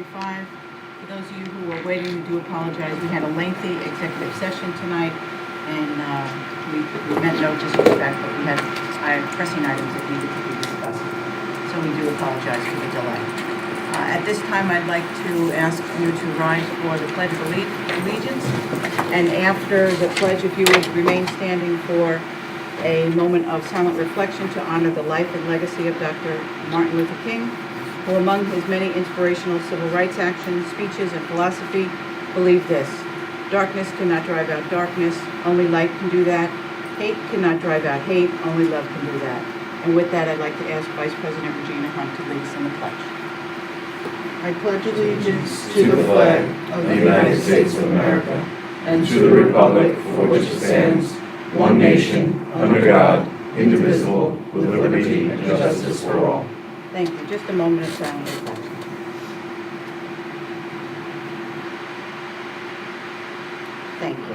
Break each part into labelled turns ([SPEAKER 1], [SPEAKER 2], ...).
[SPEAKER 1] 7:45. For those of you who are waiting, we do apologize. We had a lengthy executive session tonight, and we meant no disrespect, but we had pressing items that needed to be discussed. So we do apologize for the delay. At this time, I'd like to ask you to rise for the Pledge of Allegiance. And after the pledge, if you would remain standing for a moment of silent reflection to honor the life and legacy of Dr. Martin Luther King, who among his many inspirational civil rights actions, speeches, and philosophy, believed this: darkness cannot drive out darkness, only light can do that. Hate cannot drive out hate, only love can do that. And with that, I'd like to ask Vice President Regina Hunt to lead us in the pledge. I pledge allegiance
[SPEAKER 2] to the flag of the United States of America and to the republic for which it stands, one nation, under God, indivisible, with liberty and justice for all.
[SPEAKER 1] Thank you. Just a moment of silent reflection. Thank you.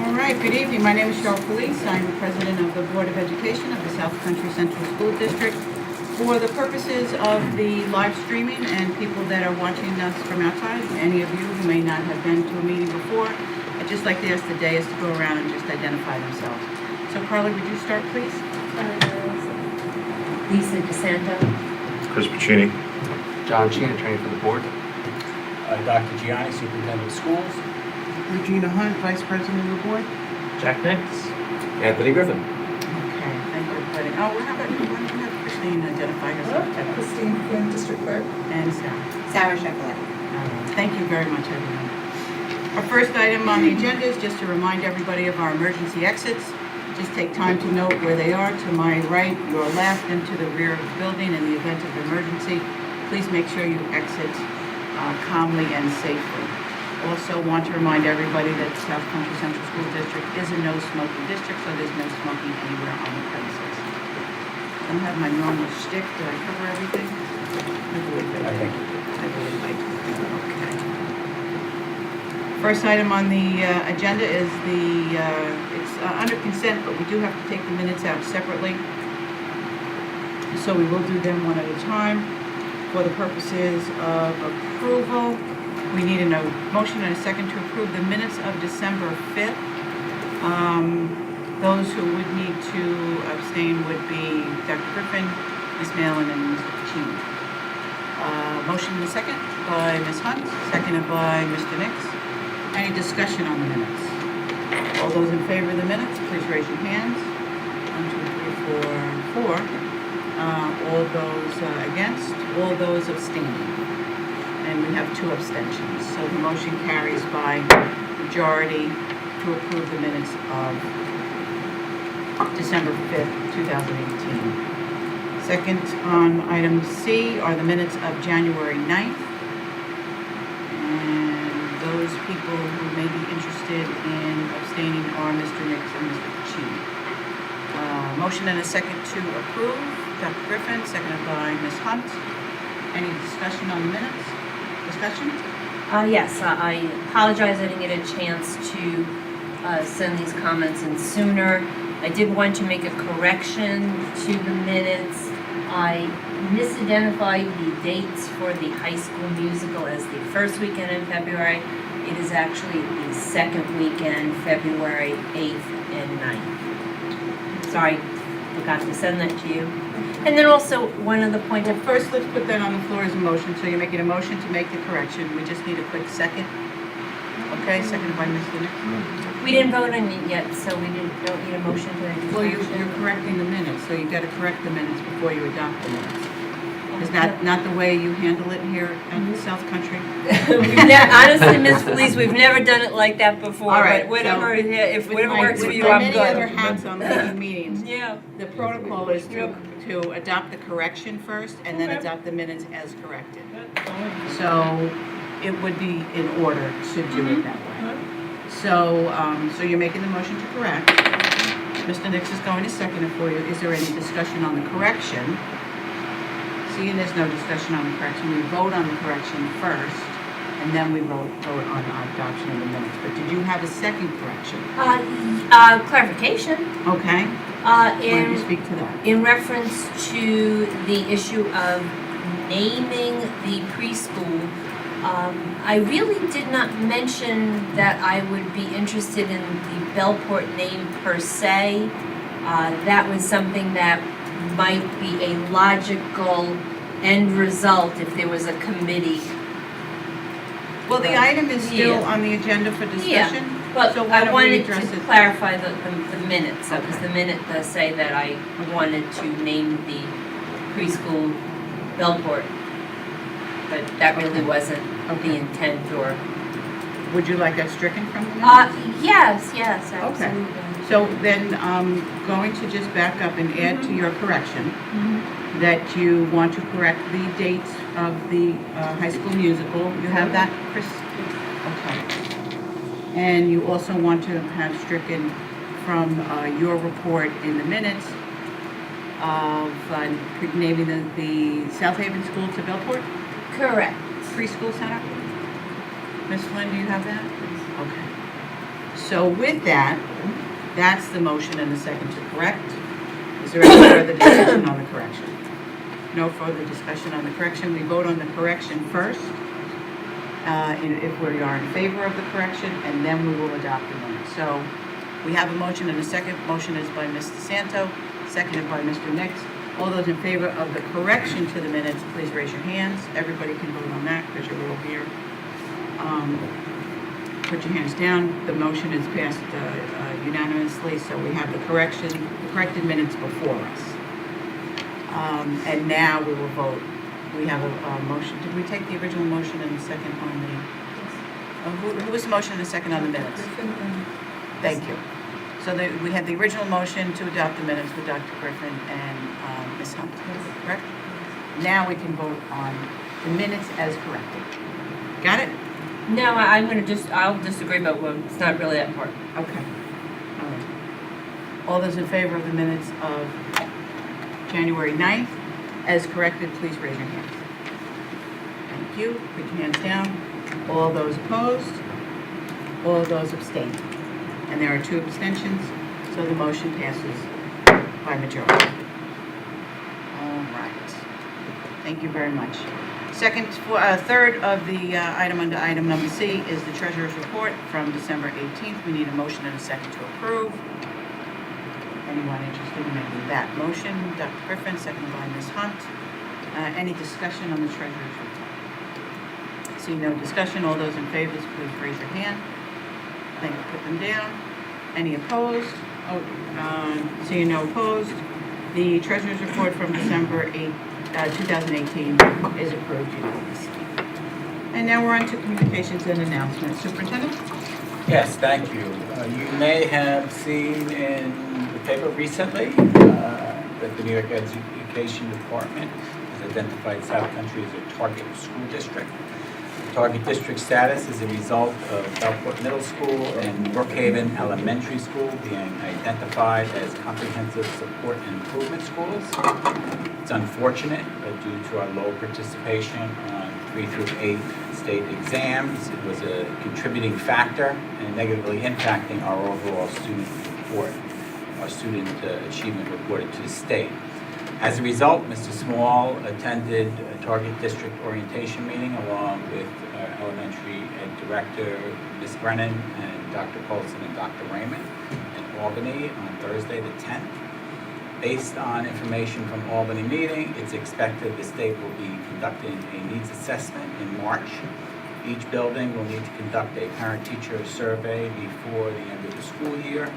[SPEAKER 1] All right, good evening. My name is Cheryl Felice. I'm the president of the Board of Education of the South Country Central School District. For the purposes of the live streaming and people that are watching us from outside, any of you who may not have been to a meeting before, I'd just like to ask the dais to go around and just identify themselves. So Carly, would you start, please?
[SPEAKER 3] Lisa DeSanto.
[SPEAKER 4] Chris Puccini.
[SPEAKER 5] John Sheehan, attorney for the board.
[SPEAKER 6] Dr. Gianni, superintendent of schools.
[SPEAKER 1] Regina Hunt, vice president of the board.
[SPEAKER 5] Jack Nix. Anthony Griffin.
[SPEAKER 1] Okay, thank you, everybody. Oh, how about you? Why don't you have Christine identify herself?
[SPEAKER 7] Christine Quinn, District Clerk.
[SPEAKER 1] And Sarah.
[SPEAKER 7] Sarah Chevrolet.
[SPEAKER 1] Thank you very much, everyone. Our first item on the agenda is just to remind everybody of our emergency exits. Just take time to note where they are, to my right, your left, and to the rear of the building in the event of emergency. Please make sure you exit calmly and safely. Also want to remind everybody that South Country Central School District is a no smoking district, so there's no smoking anywhere on the premises. I don't have my normal shtick. Did I cover everything? I believe that I did. I believe I did. Okay. First item on the agenda is it's under consent, but we do have to take the minutes out separately. So we will do them one at a time. For the purposes of approval, we need a motion and a second to approve the minutes of December 5th. Those who would need to abstain would be Dr. Griffin, Ms. Malin, and Mr. Puccini. Motion and a second by Ms. Hunt, seconded by Mr. Nix. Any discussion on the minutes? All those in favor of the minutes, please raise your hands. 1, 2, 3, 4, 4. All those against, all those abstaining. And we have 2 abstentions. So the motion carries by majority to approve the minutes of December 5th, 2018. Second on item C are the minutes of January 9th. And those people who may be interested in abstaining are Mr. Nix and Mr. Puccini. Motion and a second to approve. Dr. Griffin, seconded by Ms. Hunt. Any discussion on the minutes? Discussion?
[SPEAKER 3] Yes, I apologize I didn't get a chance to send these comments in sooner. I did want to make a correction to the minutes. I misidentified the dates for the high school musical as the first weekend in February. It is actually the second weekend, February 8th and 9th. Sorry, forgot to send that to you. And then also one other point.
[SPEAKER 1] First, let's put that on the floor as a motion. So you're making a motion to make the correction. We just need a quick second. Okay, seconded by Mr. Nix.
[SPEAKER 3] We didn't vote on it yet, so we don't need a motion to make
[SPEAKER 1] Well, you're correcting the minutes, so you've got to correct the minutes before you adopt the minutes. Is that not the way you handle it here at South Country?
[SPEAKER 3] Honestly, Ms. Felice, we've never done it like that before.
[SPEAKER 1] All right,
[SPEAKER 3] But whatever,
[SPEAKER 1] so
[SPEAKER 3] if whatever works for you,
[SPEAKER 1] With
[SPEAKER 3] I'm
[SPEAKER 1] many
[SPEAKER 3] good.
[SPEAKER 1] other hats on leading meetings,
[SPEAKER 3] Yeah.
[SPEAKER 1] the protocol is to adopt the correction first and then adopt the minutes as corrected. So it would be in order to do it that way. So, so you're making the motion to correct. Mr. Nix is going to second it for you. Is there any discussion on the correction? Seeing there's no discussion on the correction, we vote on the correction first, and then we vote on adoption of the minutes. But did you have a second correction?
[SPEAKER 3] Clarification.
[SPEAKER 1] Okay. Why don't you speak to that?
[SPEAKER 3] In reference to the issue of naming the preschool, I really did not mention that I would be interested in the Bellport name per se. That was something that might be a logical end result if there was a committee.
[SPEAKER 1] Well, the item is still
[SPEAKER 3] Yeah.
[SPEAKER 1] on the agenda for discussion.
[SPEAKER 3] But
[SPEAKER 1] So why
[SPEAKER 3] I
[SPEAKER 1] don't we
[SPEAKER 3] wanted
[SPEAKER 1] address
[SPEAKER 3] to
[SPEAKER 1] it?
[SPEAKER 3] clarify the minutes, because the minute does say that I wanted to name the preschool Bellport. But that really wasn't the
[SPEAKER 1] Okay.
[SPEAKER 3] intent or,
[SPEAKER 1] Would you like that stricken from the minutes?
[SPEAKER 3] yes, absolutely.
[SPEAKER 1] So then, going to just back up and add to your correction, that you want to correct the dates of the high school musical. You have that, Chris? Okay. And you also want to have stricken from your report in the minutes of naming the South Haven School to Bellport
[SPEAKER 3] Correct.
[SPEAKER 1] Preschool Center? Ms. Flynn, do you have that? Okay. So with that, that's the motion and the second to correct. Is there any further discussion on the correction? No further discussion on the correction. We vote on the correction first, if we are in favor of the correction, and then we will adopt the minutes. So we have a motion and a second. Motion is by Ms. DeSanto, seconded by Mr. Nix. All those in favor of the correction to the minutes, please raise your hands. Everybody can vote on that because you're all here. Put your hands down. The motion is passed unanimously, so we have the corrected minutes before us. And now we will vote. We have a motion. Did we take the original motion and the second on the, who was the motion and the second on the minutes?
[SPEAKER 7] Griffin and
[SPEAKER 1] Thank you. So we had the original motion to adopt the minutes with Dr. Griffin and Ms. Hunt, correct? Now we can vote on the minutes as corrected. Got it?
[SPEAKER 3] No, I'll disagree, but it's not really that important.
[SPEAKER 1] Okay. All right. All those in favor of the minutes of January 9th as corrected, please raise your hands. Thank you. Put your hands down. All those opposed? All those abstain? And there are 2 abstentions, so the motion passes by majority. All right. Thank you very much. Third of the item under item number C is the treasurer's report from December 18th. We need a motion and a second to approve. Anyone interested in making that motion? Dr. Griffin, seconded by Ms. Hunt. Any discussion on the treasurer's report? See no discussion. All those in favor, please raise your hand. Thank you. Put them down. Any opposed? Seeing no opposed. The treasurer's report from December 8th, 2018 is approved unanimously. And now we're on to communications and announcements. Superintendent?
[SPEAKER 6] Yes, thank you. You may have seen in the paper recently that the New York Education Department has identified South Country as a target school district. Target district status is a result of Bellport Middle School and Brookhaven Elementary School being identified as comprehensive support and improvement schools. It's unfortunate, but due to our low participation on 3 through 8 state exams, it was a contributing factor and negatively impacting our overall student report, our student achievement reported to the state. As a result, Mr. Small attended a target district orientation meeting along with our elementary ed director, Ms. Brennan, and Dr. Colson and Dr. Raymond in Albany on Thursday the 10th. Based on information from Albany meeting, it's expected the state will be conducting a needs assessment in March. Each building will need to conduct a parent-teacher survey before the end of the school year,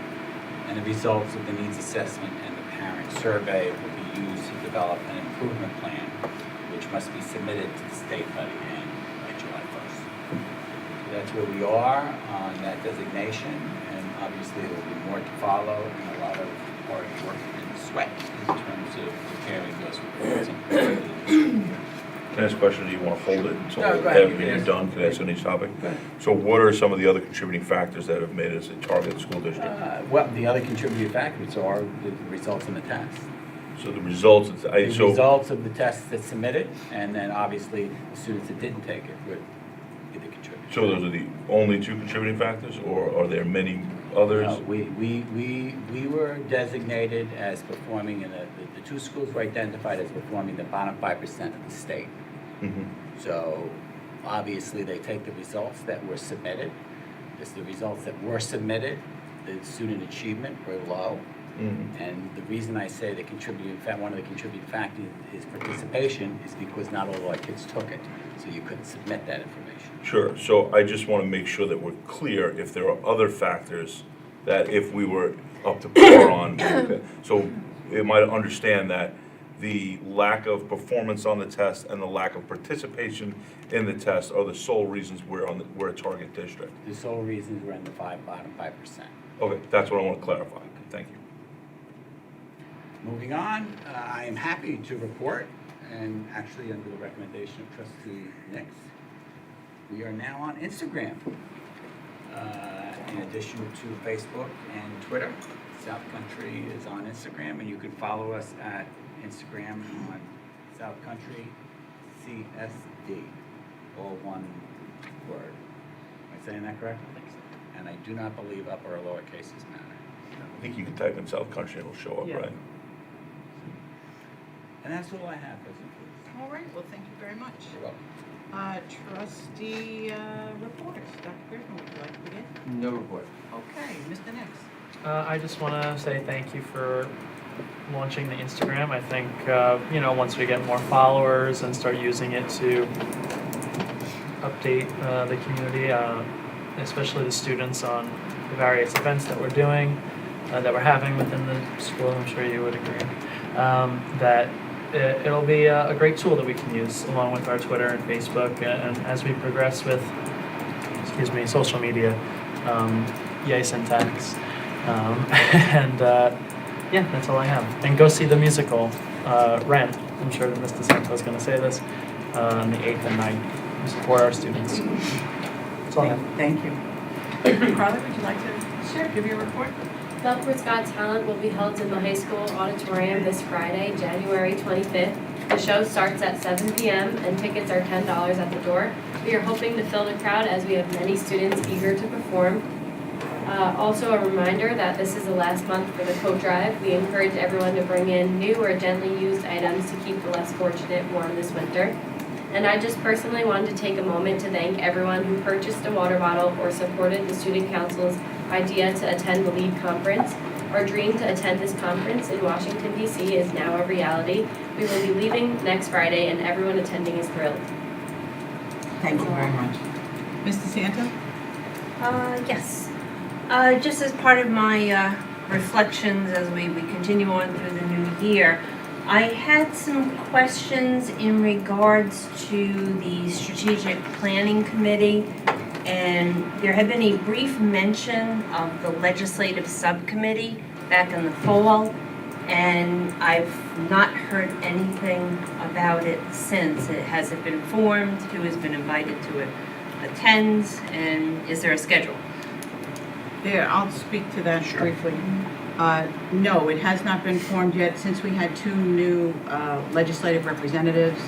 [SPEAKER 6] and the results of the needs assessment and the parent survey will be used to develop an improvement plan, which must be submitted to the state by the end by July 1st. So that's where we are on that designation, and obviously there will be more to follow and a lot of hard work and sweat in terms of preparing those reports and preparing the school year.
[SPEAKER 2] Can I ask a question? Do you want to hold it until
[SPEAKER 6] No, go ahead.
[SPEAKER 2] you're done? Can I ask on each topic?
[SPEAKER 6] Go ahead.
[SPEAKER 2] So what are some of the other contributing factors that have made us a target school district?
[SPEAKER 6] Well, the other contributing factors are the results in the test.
[SPEAKER 2] So the results,
[SPEAKER 6] The results of the tests that submitted, and then obviously the students that didn't take it would be the contributors.
[SPEAKER 2] so those are the only 2 contributing factors, or are there many others?
[SPEAKER 6] No, we were designated as performing in the two schools were identified as performing the bottom 5% of the state.
[SPEAKER 2] Mhm.
[SPEAKER 6] So obviously, they take the results that were submitted. It's the results that were submitted, the student achievement were low.
[SPEAKER 2] Mhm.
[SPEAKER 6] And the reason I say one of the contributing factors is participation is because not all of our kids took it. So you couldn't submit that information.
[SPEAKER 2] Sure, so I just want to make sure that we're clear if there are other factors that if we were up to par on. So it might understand that the lack of performance on the test and the lack of participation in the test are the sole reasons we're a target district.
[SPEAKER 6] The sole reasons we're in the bottom 5%.
[SPEAKER 2] Okay, that's what I want to clarify. Thank you.
[SPEAKER 6] Moving on, I am happy to report, and actually under the recommendation of Trustee Nix, we are now on Instagram. In addition to Facebook and Twitter, South Country is on Instagram, and you can follow us at Instagram on South Country CSD, all one word. Am I saying that correct? I think so. And I do not believe upper or lower cases matter.
[SPEAKER 2] I think you can type in South Country and it'll show up,
[SPEAKER 1] Yeah.
[SPEAKER 2] right?
[SPEAKER 6] And that's all I have, President Cruz.
[SPEAKER 1] All right, well, thank you very much.
[SPEAKER 6] You're welcome.
[SPEAKER 1] Trustee reporters, Dr. Griffin, would you like to begin?
[SPEAKER 5] No report.
[SPEAKER 1] Okay, Mr. Nix.
[SPEAKER 4] I just want to say thank you for launching the Instagram. I think, once we get more followers and start using it to update the community, especially the students on the various events that we're doing, that we're having within the school, I'm sure you would agree, that it'll be a great tool that we can use along with our Twitter and Facebook, and as we progress with, social media, yay syntax. That's all I have. And go see the musical, Rent. I'm sure that Mr. Santo is going to say this, on the 8th and 9th. We support our students. That's all I have.
[SPEAKER 1] Thank you. Carly, would you like to give your report?
[SPEAKER 8] Belcourt's Got Talent will be held in the high school auditorium this Friday, January 25th. The show starts at 7 p.m. and tickets are $10 at the door. We are hoping to fill the crowd as we have many students eager to perform. Also a reminder that this is the last month for the coat drive. We encourage everyone to bring in new or gently used items to keep the less fortunate warm this winter. And I just personally wanted to take a moment to thank everyone who purchased a water bottle or supported the Student Council's idea to attend the LEAD conference. Our dream to attend this conference in Washington, D.C. is now a reality. We will be leaving next Friday and everyone attending is thrilled.
[SPEAKER 1] Thank you very much. Mr. Santo?
[SPEAKER 3] Yes. Just as part of my reflections as we continue on through the new year, I had some questions in regards to the Strategic Planning Committee, and there had been a brief mention of the Legislative Subcommittee back in the fall, and I've not heard anything about it since. Has it been formed? Who has been invited to attend? And is there a schedule?
[SPEAKER 1] There, I'll speak to that briefly. No, it has not been formed yet since we had two new legislative representatives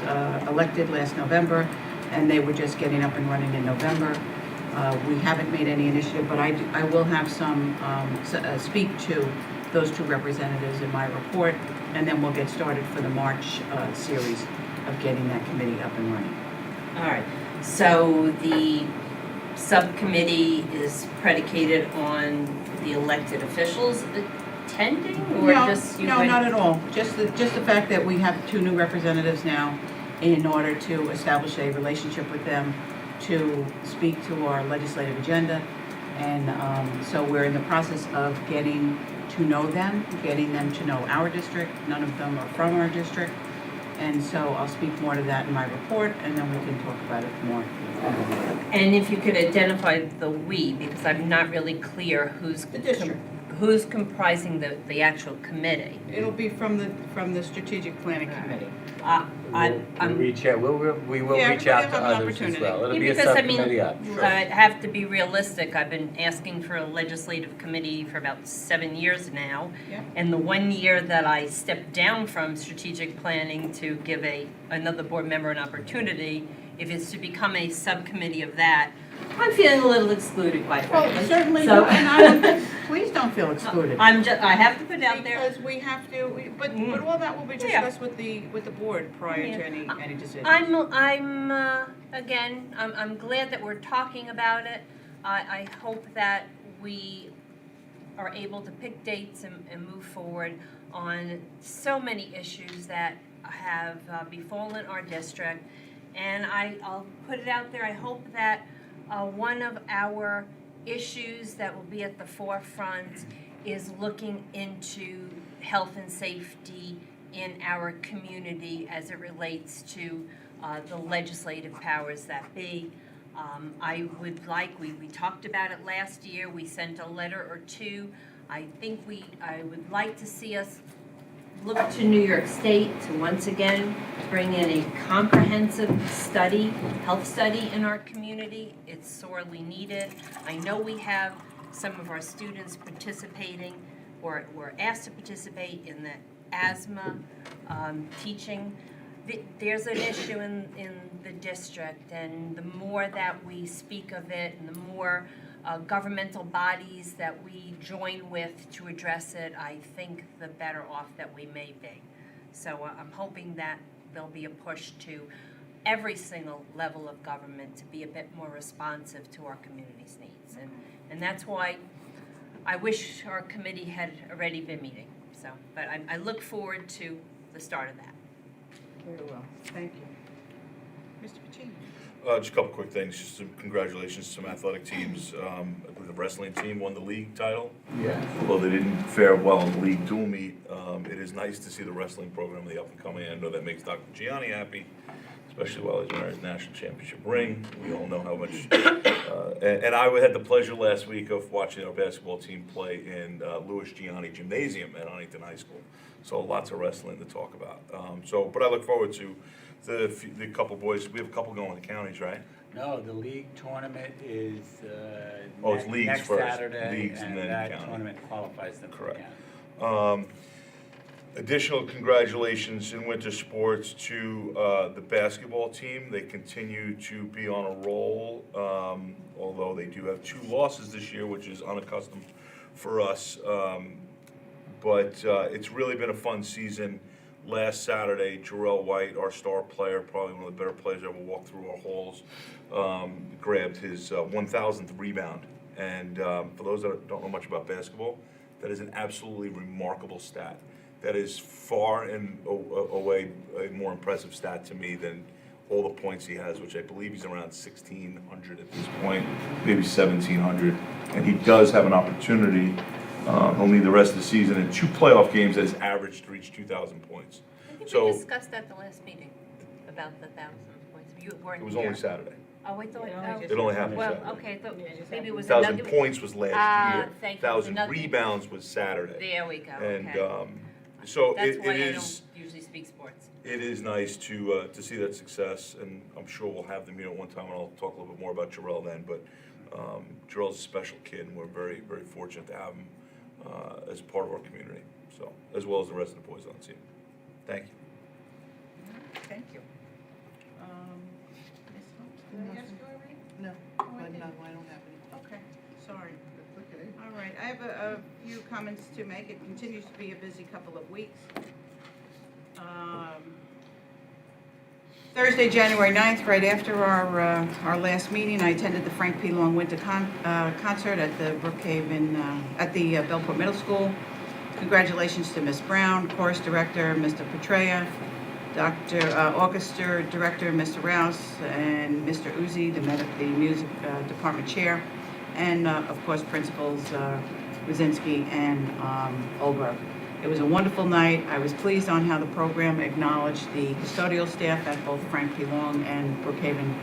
[SPEAKER 1] elected last November, and they were just getting up and running in November. We haven't made any initiative, but I will have some speak to those two representatives in my report, and then we'll get started for the March series of getting that committee up and running.
[SPEAKER 3] All right, so the subcommittee is predicated on the elected officials attending, or just you?
[SPEAKER 1] No, not at all. Just the fact that we have two new representatives now, in order to establish a relationship with them, to speak to our legislative agenda, and so we're in the process of getting to know them, getting them to know our district. None of them are from our district, and so I'll speak more to that in my report, and then we can talk about it more.
[SPEAKER 3] And if you could identify the we, because I'm not really clear who's
[SPEAKER 1] The district.
[SPEAKER 3] who's comprising the actual committee.
[SPEAKER 1] It'll be from the Strategic Planning Committee.
[SPEAKER 3] I'm
[SPEAKER 6] We will
[SPEAKER 1] Yeah,
[SPEAKER 6] reach out
[SPEAKER 1] everybody
[SPEAKER 6] to
[SPEAKER 1] have an
[SPEAKER 6] others as
[SPEAKER 1] opportunity.
[SPEAKER 6] well. It'll be a
[SPEAKER 3] because I mean,
[SPEAKER 6] subcommittee up. Sure.
[SPEAKER 3] I have to be realistic. I've been asking for a legislative committee for about 7 years now.
[SPEAKER 1] Yeah.
[SPEAKER 3] And the 1 year that I stepped down from strategic planning to give another board member an opportunity, if it's to become a subcommittee of that, I'm feeling a little excluded, quite frankly.
[SPEAKER 1] Well, certainly,
[SPEAKER 3] So-
[SPEAKER 1] and please don't feel excluded.
[SPEAKER 3] I have to put it out there.
[SPEAKER 1] Because we have to, but all that will be
[SPEAKER 3] Yeah.
[SPEAKER 1] discussed with the board prior
[SPEAKER 3] Yeah.
[SPEAKER 1] to any decisions.
[SPEAKER 3] I'm glad that we're talking about it. I hope that we are able to pick dates and move forward on so many issues that have befallen our district. And I'll put it out there, I hope that one of our issues that will be at the forefront is looking into health and safety in our community as it relates to the legislative powers that be. I would like, we talked about it last year, we sent a letter or two. I would like to see us look to New York State to once again bring in a comprehensive study, health study in our community. It's sorely needed. I know we have some of our students participating or were asked to participate in the asthma teaching. There's an issue in the district, and the more that we speak of it and the more governmental bodies that we join with to address it, I think the better off that we may be. So I'm hoping that there'll be a push to every single level of government to be a bit more responsive to our community's needs. And that's why I wish our committee had already been meeting. So, but I look forward to the start of that.
[SPEAKER 1] Very well, thank you. Mr. Pacini?
[SPEAKER 2] Just a couple quick things. Just some congratulations to some athletic teams. I believe the wrestling team won the league title.
[SPEAKER 6] Yeah.
[SPEAKER 2] Although they didn't fare well in the league dual meet, it is nice to see the wrestling program, the up and coming. I know that makes Dr. Gianni happy, especially while he's wearing his national championship ring. We all know how much. And I had the pleasure last week of watching our basketball team play in Louis Gianni Gymnasium at Huntington High School. So lots of wrestling to talk about. But I look forward to the couple boys. We have a couple going to counties, right?
[SPEAKER 6] No, the league tournament is
[SPEAKER 2] It's leagues
[SPEAKER 6] next
[SPEAKER 2] first.
[SPEAKER 6] Saturday,
[SPEAKER 2] Leagues and then
[SPEAKER 6] that
[SPEAKER 2] county.
[SPEAKER 6] tournament qualifies them for
[SPEAKER 2] Correct.
[SPEAKER 6] county.
[SPEAKER 2] Additional congratulations in winter sports to the basketball team. They continue to be on a roll, although they do have 2 losses this year, which is unaccustomed for us. But it's really been a fun season. Last Saturday, Jarrell White, our star player, probably one of the better players ever walked through our halls, grabbed his 1,000th rebound. And for those that don't know much about basketball, that is an absolutely remarkable stat. That is far and away a more impressive stat to me than all the points he has, which I believe he's around 1,600 at this point, maybe 1,700. And he does have an opportunity. He'll need the rest of the season in 2 playoff games at his average to reach 2,000 points.
[SPEAKER 3] I think
[SPEAKER 2] So-
[SPEAKER 3] we discussed at the last meeting about the 1,000 points. You weren't
[SPEAKER 2] It was
[SPEAKER 3] here.
[SPEAKER 2] only Saturday.
[SPEAKER 3] Oh, I thought,
[SPEAKER 2] It only happened
[SPEAKER 3] well,
[SPEAKER 2] Saturday.
[SPEAKER 3] okay, I thought maybe it was
[SPEAKER 2] 1,000
[SPEAKER 3] another.
[SPEAKER 2] points was last year.
[SPEAKER 3] thank you. It was
[SPEAKER 2] 1,000
[SPEAKER 3] another-
[SPEAKER 2] rebounds was Saturday.
[SPEAKER 3] There we go,
[SPEAKER 2] And
[SPEAKER 3] okay.
[SPEAKER 2] so
[SPEAKER 3] That's
[SPEAKER 2] it
[SPEAKER 3] why I
[SPEAKER 2] is.
[SPEAKER 3] don't usually speak sports.
[SPEAKER 2] It is nice to see that success, and I'm sure we'll have them here at one time, and I'll talk a little bit more about Jarrell then, but Jarrell's a special kid, and we're very, very fortunate to have him as part of our community, so, as well as the rest of the boys on the team. Thank you.
[SPEAKER 1] Thank you. Ms. Holmes, did I ask you already? No, I don't have any. Okay, sorry.
[SPEAKER 7] Okay.
[SPEAKER 1] All right, I have a few comments to make. It continues to be a busy couple of weeks. Thursday, January 9th, right after our last meeting, I attended the Frank P. Long Winter Concert at the Brookhaven, at the Bellport Middle School. Congratulations to Ms. Brown, Chorus Director, Mr. Petraea, Dr. Orchestra Director, Mr. Rouse, and Mr. Uzi, the Music Department Chair, and of course, Principals Wazinski and Olberg. It was a wonderful night. I was pleased on how the program acknowledged the custodial staff at both Frank P. Long and Brookhaven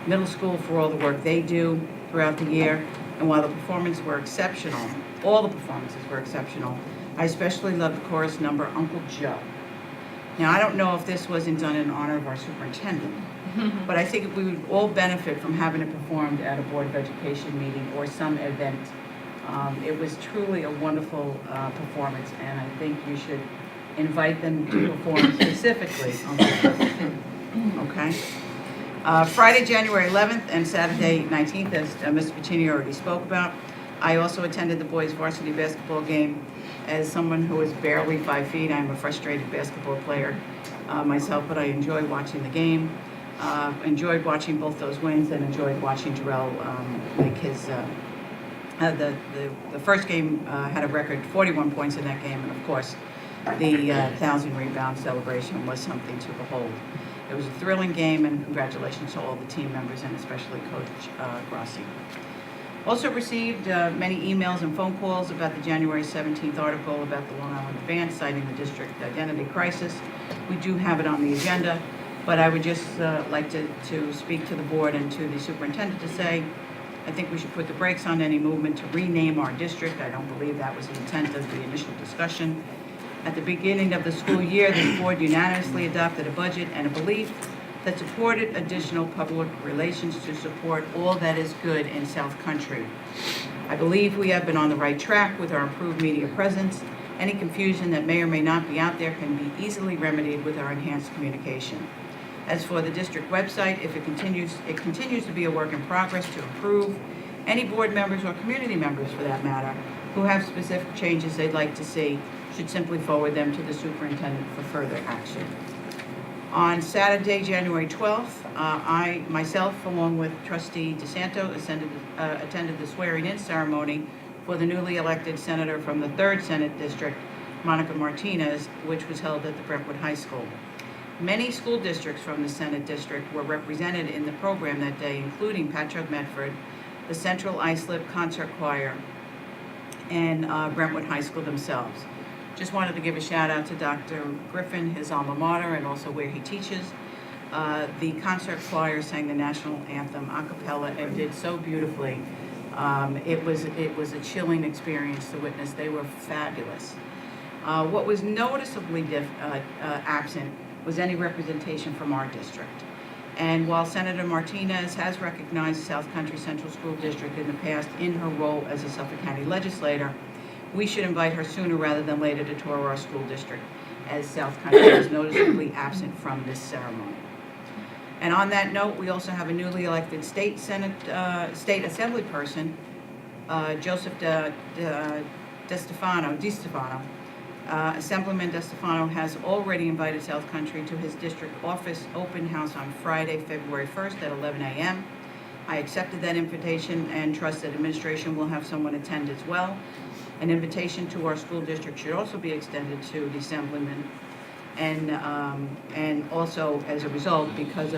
[SPEAKER 1] Middle School for all the work they do throughout the year. And while the performances were exceptional, all the performances were exceptional, I especially loved the chorus number, Uncle Joe. Now, I don't know if this wasn't done in honor of our superintendent, but I think we would all benefit from having it performed at a Board of Education meeting or some event. It was truly a wonderful performance, and I think you should invite them to perform specifically on this. Okay? Friday, January 11th and Saturday, 19th, as Mr. Pacini already spoke about. I also attended the boys varsity basketball game. As someone who is barely 5 feet, I'm a frustrated basketball player myself, but I enjoy watching the game. Enjoyed watching both those wins and enjoyed watching Jarrell make his, the first game had a record 41 points in that game, and of course, the 1,000 rebound celebration was something to behold. It was a thrilling game, and congratulations to all the team members and especially Coach Grossi. Also received many emails and phone calls about the January 17th article about the Long Island Advance citing the district identity crisis. We do have it on the agenda, but I would just like to speak to the board and to the superintendent to say, I think we should put the brakes on any movement to rename our district. I don't believe that was the intent of the initial discussion. At the beginning of the school year, this board unanimously adopted a budget and a belief that supported additional public relations to support all that is good in South Country. I believe we have been on the right track with our improved media presence. Any confusion that may or may not be out there can be easily remedied with our enhanced communication. As for the district website, if it continues to be a work in progress to improve. Any board members or community members, for that matter, who have specific changes they'd like to see should simply forward them to the superintendent for further action. On Saturday, January 12th, I myself, along with Trustee DeSanto, attended the swearing-in ceremony for the newly elected senator from the 3rd Senate District, Monica Martinez, which was held at the Brentwood High School. Many school districts from the Senate District were represented in the program that day, including Patchogue Medford, the Central Islip Concert Choir, and Brentwood High School themselves. Just wanted to give a shout out to Dr. Griffin, his alma mater, and also where he teaches. The concert choir sang the national anthem a cappella and did so beautifully. It was a chilling experience to witness. They were fabulous. What was noticeably absent was any representation from our district. And while Senator Martinez has recognized South Country Central School District in the past in her role as a Suffolk County legislator, we should invite her sooner rather than later to tour our school district, as South Country is noticeably absent from this ceremony. And on that note, we also have a newly elected state assembly person, Joseph DiStefano. Assemblyman DiStefano has already invited South Country to his district office open house on Friday, February 1st at 11 a.m. I accepted that invitation and trust that administration will have someone attend as well. An invitation to our school district should also be extended to the assemblyman, and also as a result, because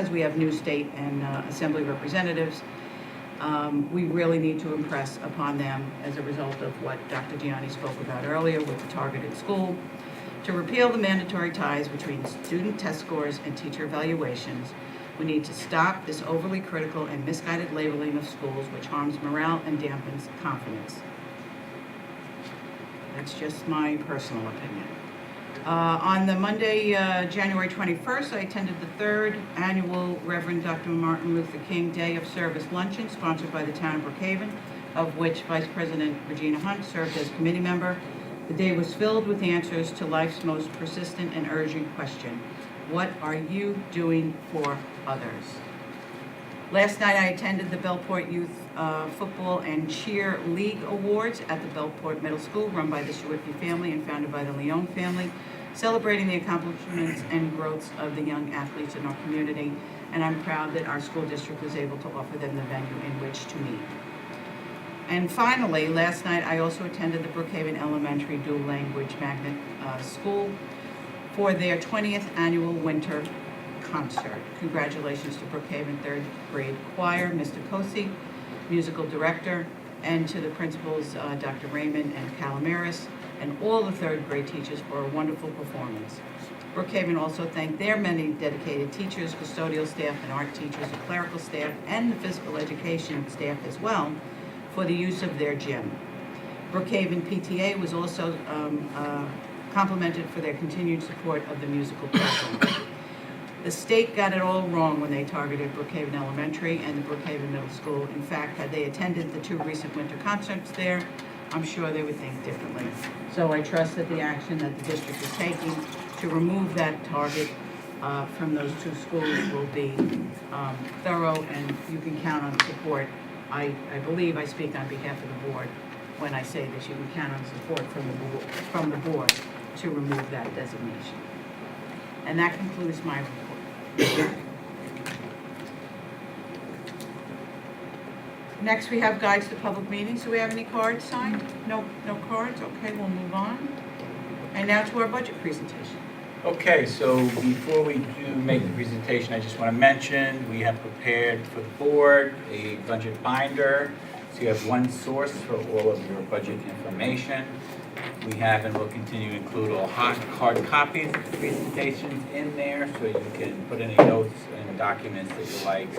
[SPEAKER 1] we have new state and assembly representatives, we really need to impress upon them, as a result of what Dr. Gianni spoke about earlier with the targeted school, to repeal the mandatory ties between student test scores and teacher evaluations. We need to stop this overly critical and misguided labeling of schools, which harms morale and dampens confidence. That's just my personal opinion. On the Monday, January 21st, I attended the 3rd annual Reverend Dr. Martin Luther King Day of Service Luncheon, sponsored by the town of Brookhaven, of which Vice President Regina Hunt served as committee member. The day was filled with answers to life's most persistent and urgent question: what are you doing for others? Last night, I attended the Bellport Youth Football and Cheer League Awards at the Bellport Middle School, run by the Shewicki family and founded by the Leone family, celebrating the accomplishments and growths of the young athletes in our community. And I'm proud that our school district was able to offer them the venue in which to meet. And finally, last night, I also attended the Brookhaven Elementary Dual Language Magnet School for their 20th annual winter concert. Congratulations to Brookhaven 3rd grade choir, Mr. Kosi, musical director, and to the principals, Dr. Raymond and Calamaris, and all the 3rd grade teachers for a wonderful performance. Brookhaven also thanked their many dedicated teachers, custodial staff, and art teachers, the clerical staff, and the physical education staff as well for the use of their gym. Brookhaven PTA was also complimented for their continued support of the musical program. The state got it all wrong when they targeted Brookhaven Elementary and the Brookhaven Middle School. In fact, had they attended the 2 recent winter concerts there, I'm sure they would think differently. So I trust that the action that the district is taking to remove that target from those two schools will be thorough, and you can count on support. I believe I speak on behalf of the board when I say that you can count on support from the board to remove that designation. And that concludes my report. Next, we have guides to public meetings. Do we have any cards signed? No cards? Okay, we'll move on. And now to our budget presentation.
[SPEAKER 6] Okay, so before we do make the presentation, I just want to mention, we have prepared for the board a budget binder. So you have one source for all of your budget information. We have and will continue to include all hard copies of the presentations in there, so you can put any notes and documents that you like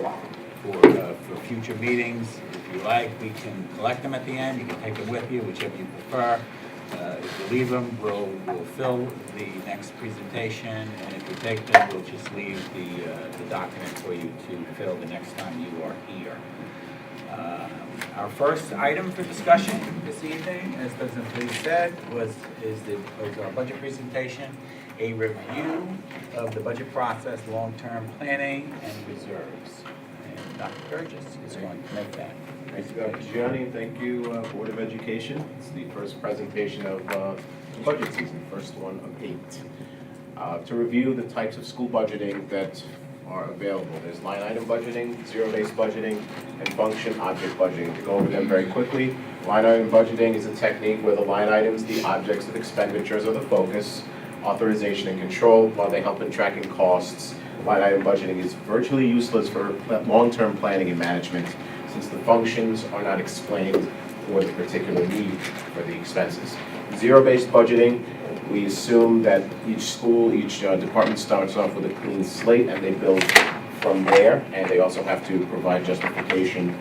[SPEAKER 6] for future meetings. If you like, we can collect them at the end. You can take them with you, whichever you prefer. If you leave them, we'll fill the next presentation, and if you take them, we'll just leave the document for you to fill the next time you are here. Our first item for discussion this evening, as President Lee said, was our budget presentation, a review of the budget process, long-term planning, and reserves. And Dr. Burgess is going to make that.
[SPEAKER 9] Thank you, Dr. Gianni, and thank you, Board of Education. It's the first presentation of the budget season, first one of 8. To review the types of school budgeting that are available, there's line item budgeting, zero-based budgeting, and function object budgeting. To go over them very quickly, line item budgeting is a technique where the line items, the objects of expenditures, are the focus, authorization, and control, while they help in tracking costs. Line item budgeting is virtually useless for long-term planning and management, since the functions are not explained for the particular need for the expenses. Zero-based budgeting, we assume that each school, each department starts off with a clean slate and they build from there, and they also have to provide justification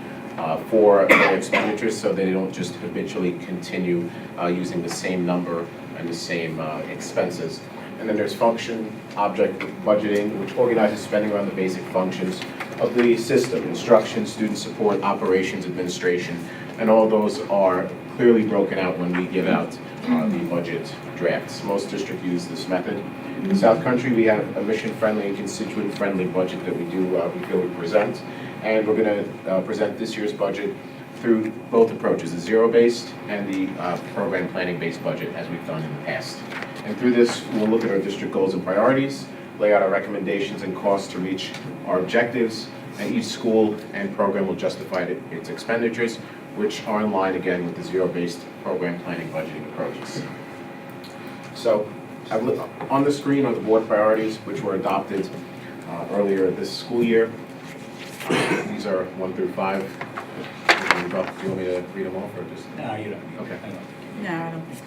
[SPEAKER 9] for their expenditures so they don't just habitually continue using the same number and the same expenses. And then there's function object budgeting, which organizes spending around the basic functions of the system: instruction, student support, operations, administration, and all those are clearly broken out when we give out the budget drafts. Most districts use this method. In South Country, we have a mission-friendly and constituent-friendly budget that we feel we present, and we're going to present this year's budget through both approaches, the zero-based and the program planning-based budget, as we've done in the past. And through this, we'll look at our district goals and priorities, lay out our recommendations and costs to reach our objectives, and each school and program will justify its expenditures, which are in line again with the zero-based program planning budgeting approaches. So on the screen are the board priorities, which were adopted earlier this school year. These are 1 through 5. Do you want me to read them off, or just?
[SPEAKER 6] No, you don't.
[SPEAKER 9] Okay.
[SPEAKER 1] No, I don't think so.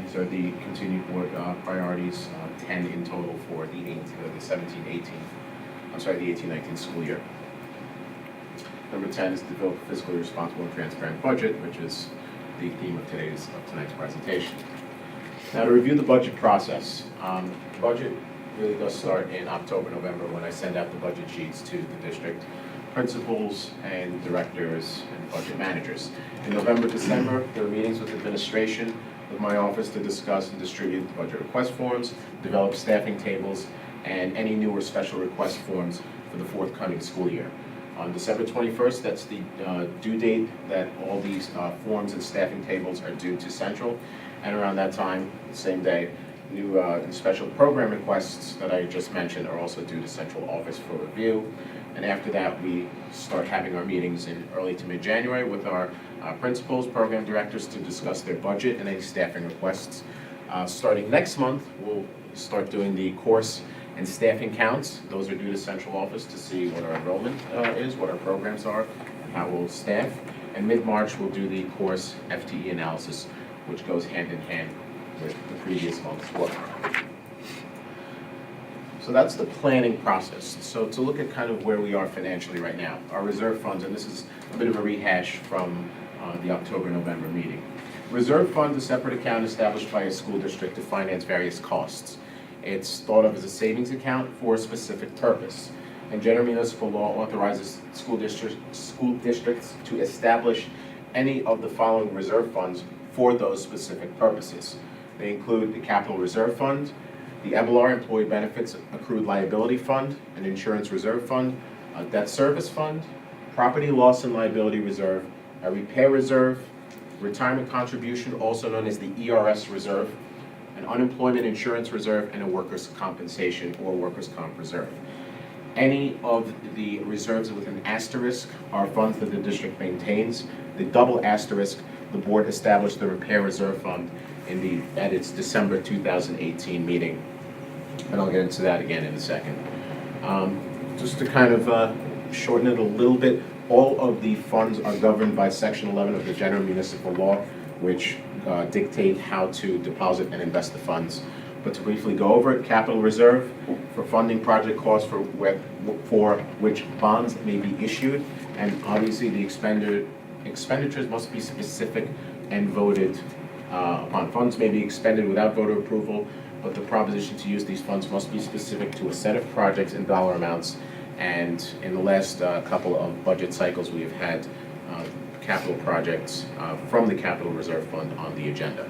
[SPEAKER 9] These are the continued board priorities, 10 in total for the 17-18, I'm sorry, the 18-19 school year. Number 10 is develop a fiscally responsible and transparent budget, which is the theme of tonight's presentation. Now, to review the budget process, budget really does start in October, November, when I send out the budget sheets to the district principals and directors and budget managers. In November, December, there are meetings with administration of my office to discuss and distribute the budget request forms, develop staffing tables, and any new or special request forms for the forthcoming school year. On December 21st, that's the due date that all these forms and staffing tables are due to Central. And around that time, the same day, new and special program requests that I just mentioned are also due to Central office for review. And after that, we start having our meetings in early to mid-January with our principals, program directors to discuss their budget and any staffing requests. Starting next month, we'll start doing the course and staffing counts. Those are due to Central office to see what our enrollment is, what our programs are, and how we'll staff. And mid-March, we'll do the course FTE analysis, which goes hand in hand with the previous month's work. So that's the planning process. So to look at kind of where we are financially right now, our reserve funds, and this is a bit of a rehash from the October-November meeting. Reserve fund is a separate account established by a school district to finance various costs. It's thought of as a savings account for a specific purpose. And general municipal law authorizes school districts to establish any of the following reserve funds for those specific purposes. They include the capital reserve fund, the MLR Employee Benefits Accrued Liability Fund, an Insurance Reserve Fund, a Debt Service Fund, Property Loss and Liability Reserve, a Repair Reserve, Retirement Contribution, also known as the ERS Reserve, an Unemployment Insurance Reserve, and a Workers' Compensation or Workers' Comp Reserve. Any of the reserves with an asterisk are funds that the district maintains. The double asterisk, the board established the Repair Reserve Fund at its December 2018 meeting, and I'll get into that again in a second. Just to kind of shorten it a little bit, all of the funds are governed by Section 11 of the General Municipal Law, which dictate how to deposit and invest the funds. But to briefly go over it, capital reserve for funding project costs for which bonds may be issued, and obviously the expenditures must be specific and voted upon. Funds may be expended without voter approval, but the proposition to use these funds must be specific to a set of projects and dollar amounts. And in the last couple of budget cycles, we have had capital projects from the Capital Reserve Fund on the agenda.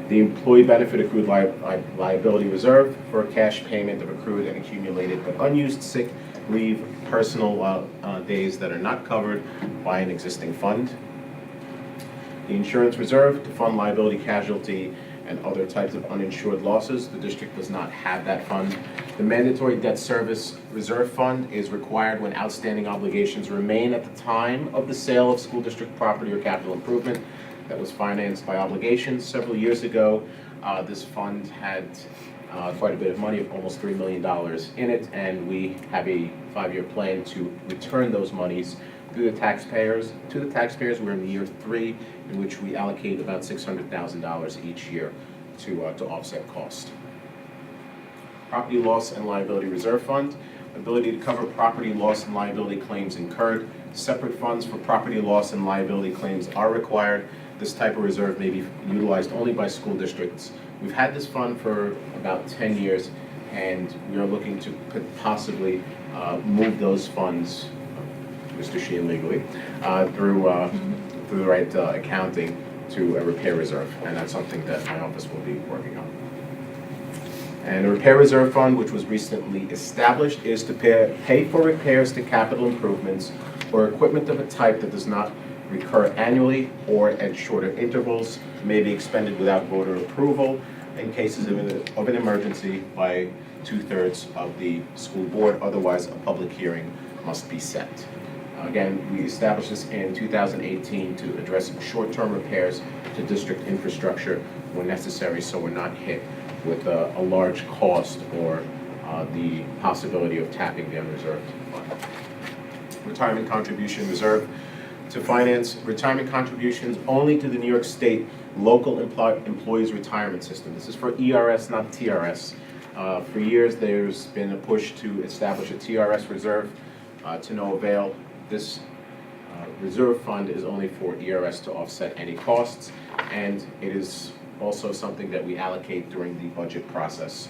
[SPEAKER 9] The Employee Benefit Accrued Liability Reserve for cash payment of accrued and accumulated but unused sick leave personal days that are not covered by an existing fund. The Insurance Reserve to fund liability, casualty, and other types of uninsured losses. The district does not have that fund. The Mandatory Debt Service Reserve Fund is required when outstanding obligations remain at the time of the sale of school district property or capital improvement that was financed by obligations. Several years ago, this fund had quite a bit of money, almost $3 million in it, and we have a 5-year plan to return those monies to the taxpayers. We're in year 3, in which we allocate about $600,000 each year to offset cost. Property Loss and Liability Reserve Fund, ability to cover property loss and liability claims incurred. Separate funds for property loss and liability claims are required. This type of reserve may be utilized only by school districts. We've had this fund for about 10 years, and we are looking to possibly move those funds, Mr. Sheehan legally, through the right accounting to a repair reserve, and that's something that my office will be working on. And a repair reserve fund, which was recently established, is to pay for repairs to capital improvements or equipment of a type that does not recur annually or at shorter intervals, may be expended without voter approval in cases of an emergency by 2/3 of the school board. Otherwise, a public hearing must be set. Again, we established this in 2018 to address short-term repairs to district infrastructure when necessary, so we're not hit with a large cost or the possibility of tapping the unreserved fund. Retirement Contribution Reserve to finance retirement contributions only to the New York State Local Employees Retirement System. This is for ERS, not TRS. For years, there's been a push to establish a TRS reserve to no avail. This reserve fund is only for ERS to offset any costs, and it is also something that we allocate during the budget process,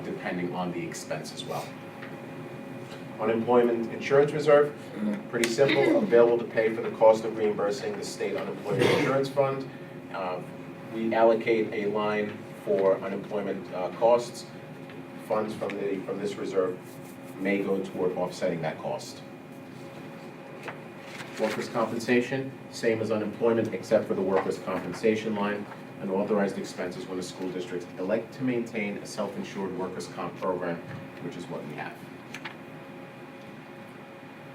[SPEAKER 9] depending on the expense as well. Unemployment Insurance Reserve, pretty simple, available to pay for the cost of reimbursing the state unemployment insurance fund. We allocate a line for unemployment costs. Funds from this reserve may go toward offsetting that cost. Workers' compensation, same as unemployment except for the workers' compensation line, and authorized expenses when a school district elect to maintain a self-insured workers' comp program, which is what we have.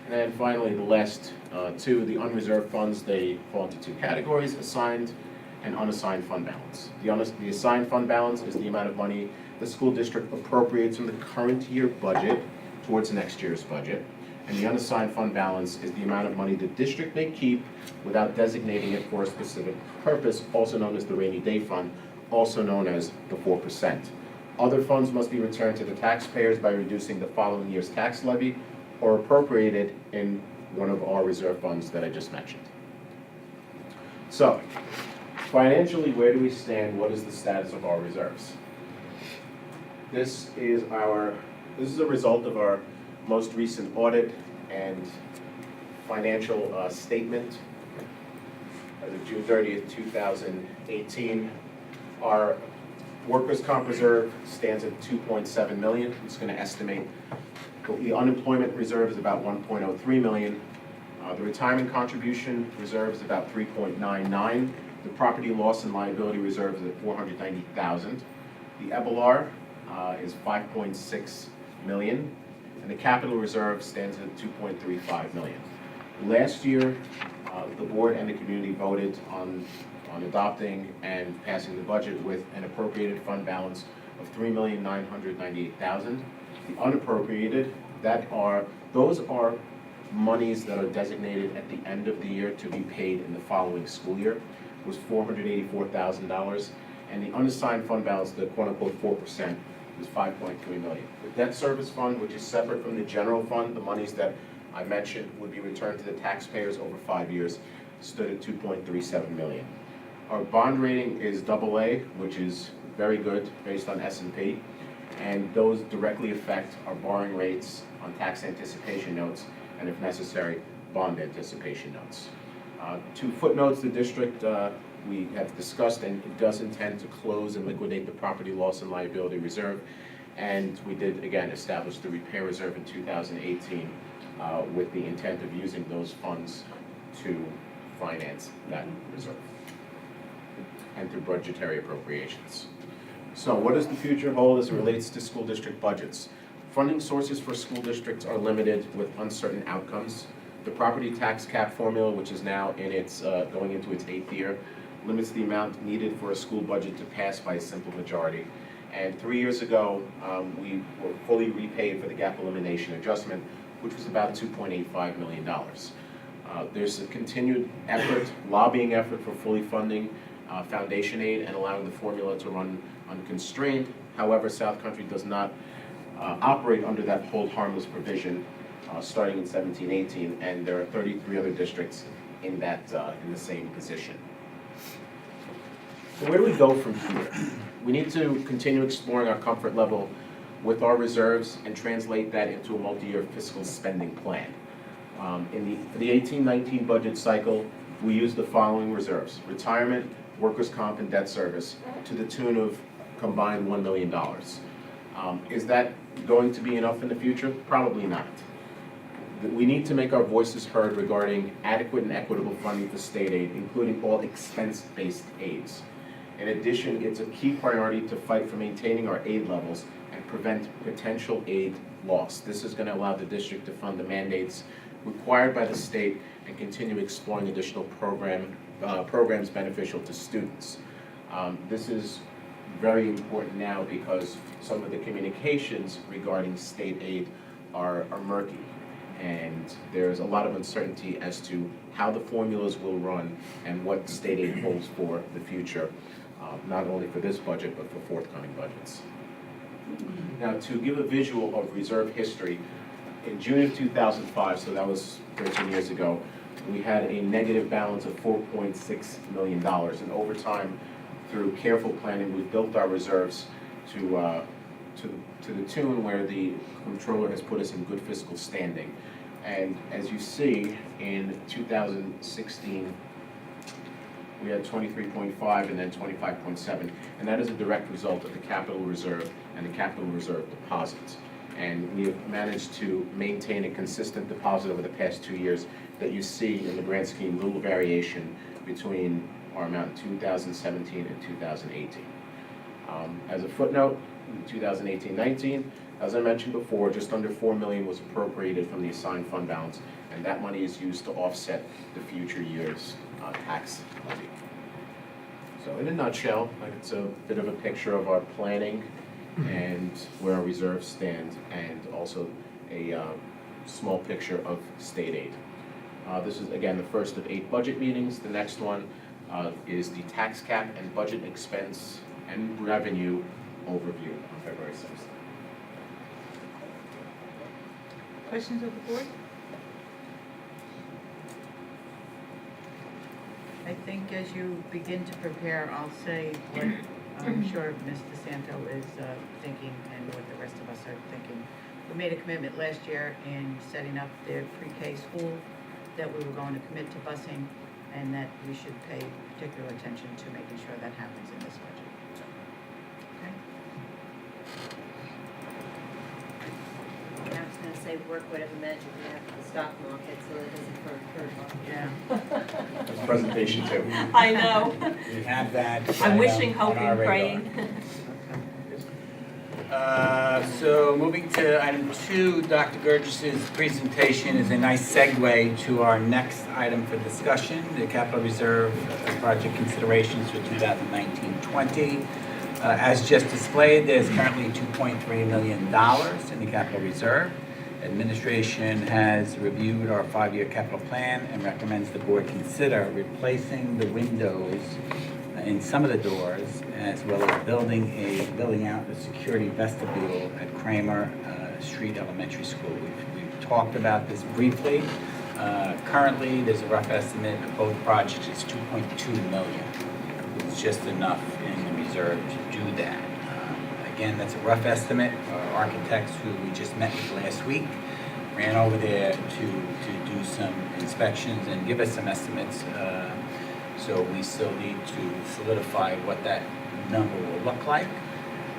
[SPEAKER 9] And then finally, the last two, the unreserved funds, they fall into 2 categories: assigned and unassigned fund balance. The assigned fund balance is the amount of money the school district appropriates from the current year budget towards next year's budget. And the unassigned fund balance is the amount of money the district may keep without designating it for a specific purpose, also known as the rainy day fund, also known as the 4%. Other funds must be returned to the taxpayers by reducing the following year's tax levy or appropriated in one of our reserve funds that I just mentioned. So, financially, where do we stand? What is the status of our reserves? This is a result of our most recent audit and financial statement as of June 30th, 2018. Our Workers' comp reserve stands at 2.7 million. It's going to estimate the unemployment reserve is about 1.03 million. The retirement contribution reserve is about 3.99. The property loss and liability reserve is at 490,000. The EBLR is 5.6 million, and the capital reserve stands at 2.35 million. Last year, the board and the community voted on adopting and passing the budget with an appropriated fund balance of $3,998,000. The unappropriated, those are monies that are designated at the end of the year to be paid in the following school year, was $484,000. And the unassigned fund balance, the quote-unquote 4%, was $5.3 million. The debt service fund, which is separate from the general fund, the monies that I mentioned would be returned to the taxpayers over 5 years, stood at $2.37 million. Our bond rating is AA, which is very good based on S&P, and those directly affect our borrowing rates on tax anticipation notes, and if necessary, bond anticipation notes. Two footnotes, the district we have discussed, and it does intend to close and liquidate the property loss and liability reserve, and we did again establish the repair reserve in 2018 with the intent of using those funds to finance that reserve and through budgetary appropriations. So what does the future hold as it relates to school district budgets? Funding sources for school districts are limited with uncertain outcomes. The property tax cap formula, which is now in its going into its 8th year, limits the amount needed for a school budget to pass by a simple majority. And 3 years ago, we were fully repaid for the gap elimination adjustment, which was about $2.85 million. There's a continued effort, lobbying effort for fully funding foundation aid and allowing the formula to run unconstrained. However, South Country does not operate under that hold harmless provision starting in 17-18, and there are 33 other districts in that in the same position. So where do we go from here? We need to continue exploring our comfort level with our reserves and translate that into a multi-year fiscal spending plan. For the 18-19 budget cycle, we use the following reserves: retirement, workers' comp, and debt service to the tune of combined $1 million. Is that going to be enough in the future? Probably not. We need to make our voices heard regarding adequate and equitable funding for state aid, including all expense-based aids. In addition, it's a key priority to fight for maintaining our aid levels and prevent potential aid loss. This is going to allow the district to fund the mandates required by the state and continue exploring additional programs beneficial to students. This is very important now because some of the communications regarding state aid are murky, and there's a lot of uncertainty as to how the formulas will run and what state aid holds for the future, not only for this budget but for forthcoming budgets. Now, to give a visual of reserve history, in June of 2005, so that was 13 years ago, we had a negative balance of $4.6 million, and over time, through careful planning, we built our reserves to the tune where the controller has put us in good fiscal standing. And as you see, in 2016, we had 23.5 and then 25.7, and that is a direct result of the capital reserve and the capital reserve deposits. And we have managed to maintain a consistent deposit over the past 2 years that you see in the grand scheme, little variation between our amount in 2017 and 2018. As a footnote, in 2018-19, as I mentioned before, just under $4 million was appropriated from the assigned fund balance, and that money is used to offset the future year's tax levy. So in a nutshell, it's a bit of a picture of our planning and where our reserves stand, and also a small picture of state aid. This is, again, the first of 8 budget meetings. The next one is the tax cap and budget expense and revenue overview on February 6th.
[SPEAKER 1] Questions of the board? I think as you begin to prepare, I'll say what I'm sure Ms. DeSanto is thinking and what the rest of us are thinking. We made a commitment last year in setting up the pre-K school that we were going to commit to busing, and that we should pay particular attention to making sure that happens in this budget.
[SPEAKER 3] say work whatever magic you have in the stock market so it doesn't hurt curve.
[SPEAKER 1] Yeah.
[SPEAKER 9] There's a presentation too.
[SPEAKER 3] I know.
[SPEAKER 6] We have that.
[SPEAKER 3] I'm
[SPEAKER 6] item
[SPEAKER 3] wishing,
[SPEAKER 6] on
[SPEAKER 3] hoping,
[SPEAKER 6] our radar.
[SPEAKER 3] praying.
[SPEAKER 6] So moving to item 2, Dr. Burgess's presentation is a nice segue to our next item for discussion, the capital reserve project considerations for 2019-20. As just displayed, there's currently $2.3 million in the capital reserve. Administration has reviewed our 5-year capital plan and recommends the board consider replacing the windows in some of the doors, as well as building out a security vestibule at Kramer Street Elementary School. We've talked about this briefly. Currently, there's a rough estimate of both projects is $2.2 million. It's just enough in the reserve to do that. Again, that's a rough estimate. Our architects, who we just met with last week, ran over there to do some inspections and give us some estimates. So we still need to solidify what that number will look like.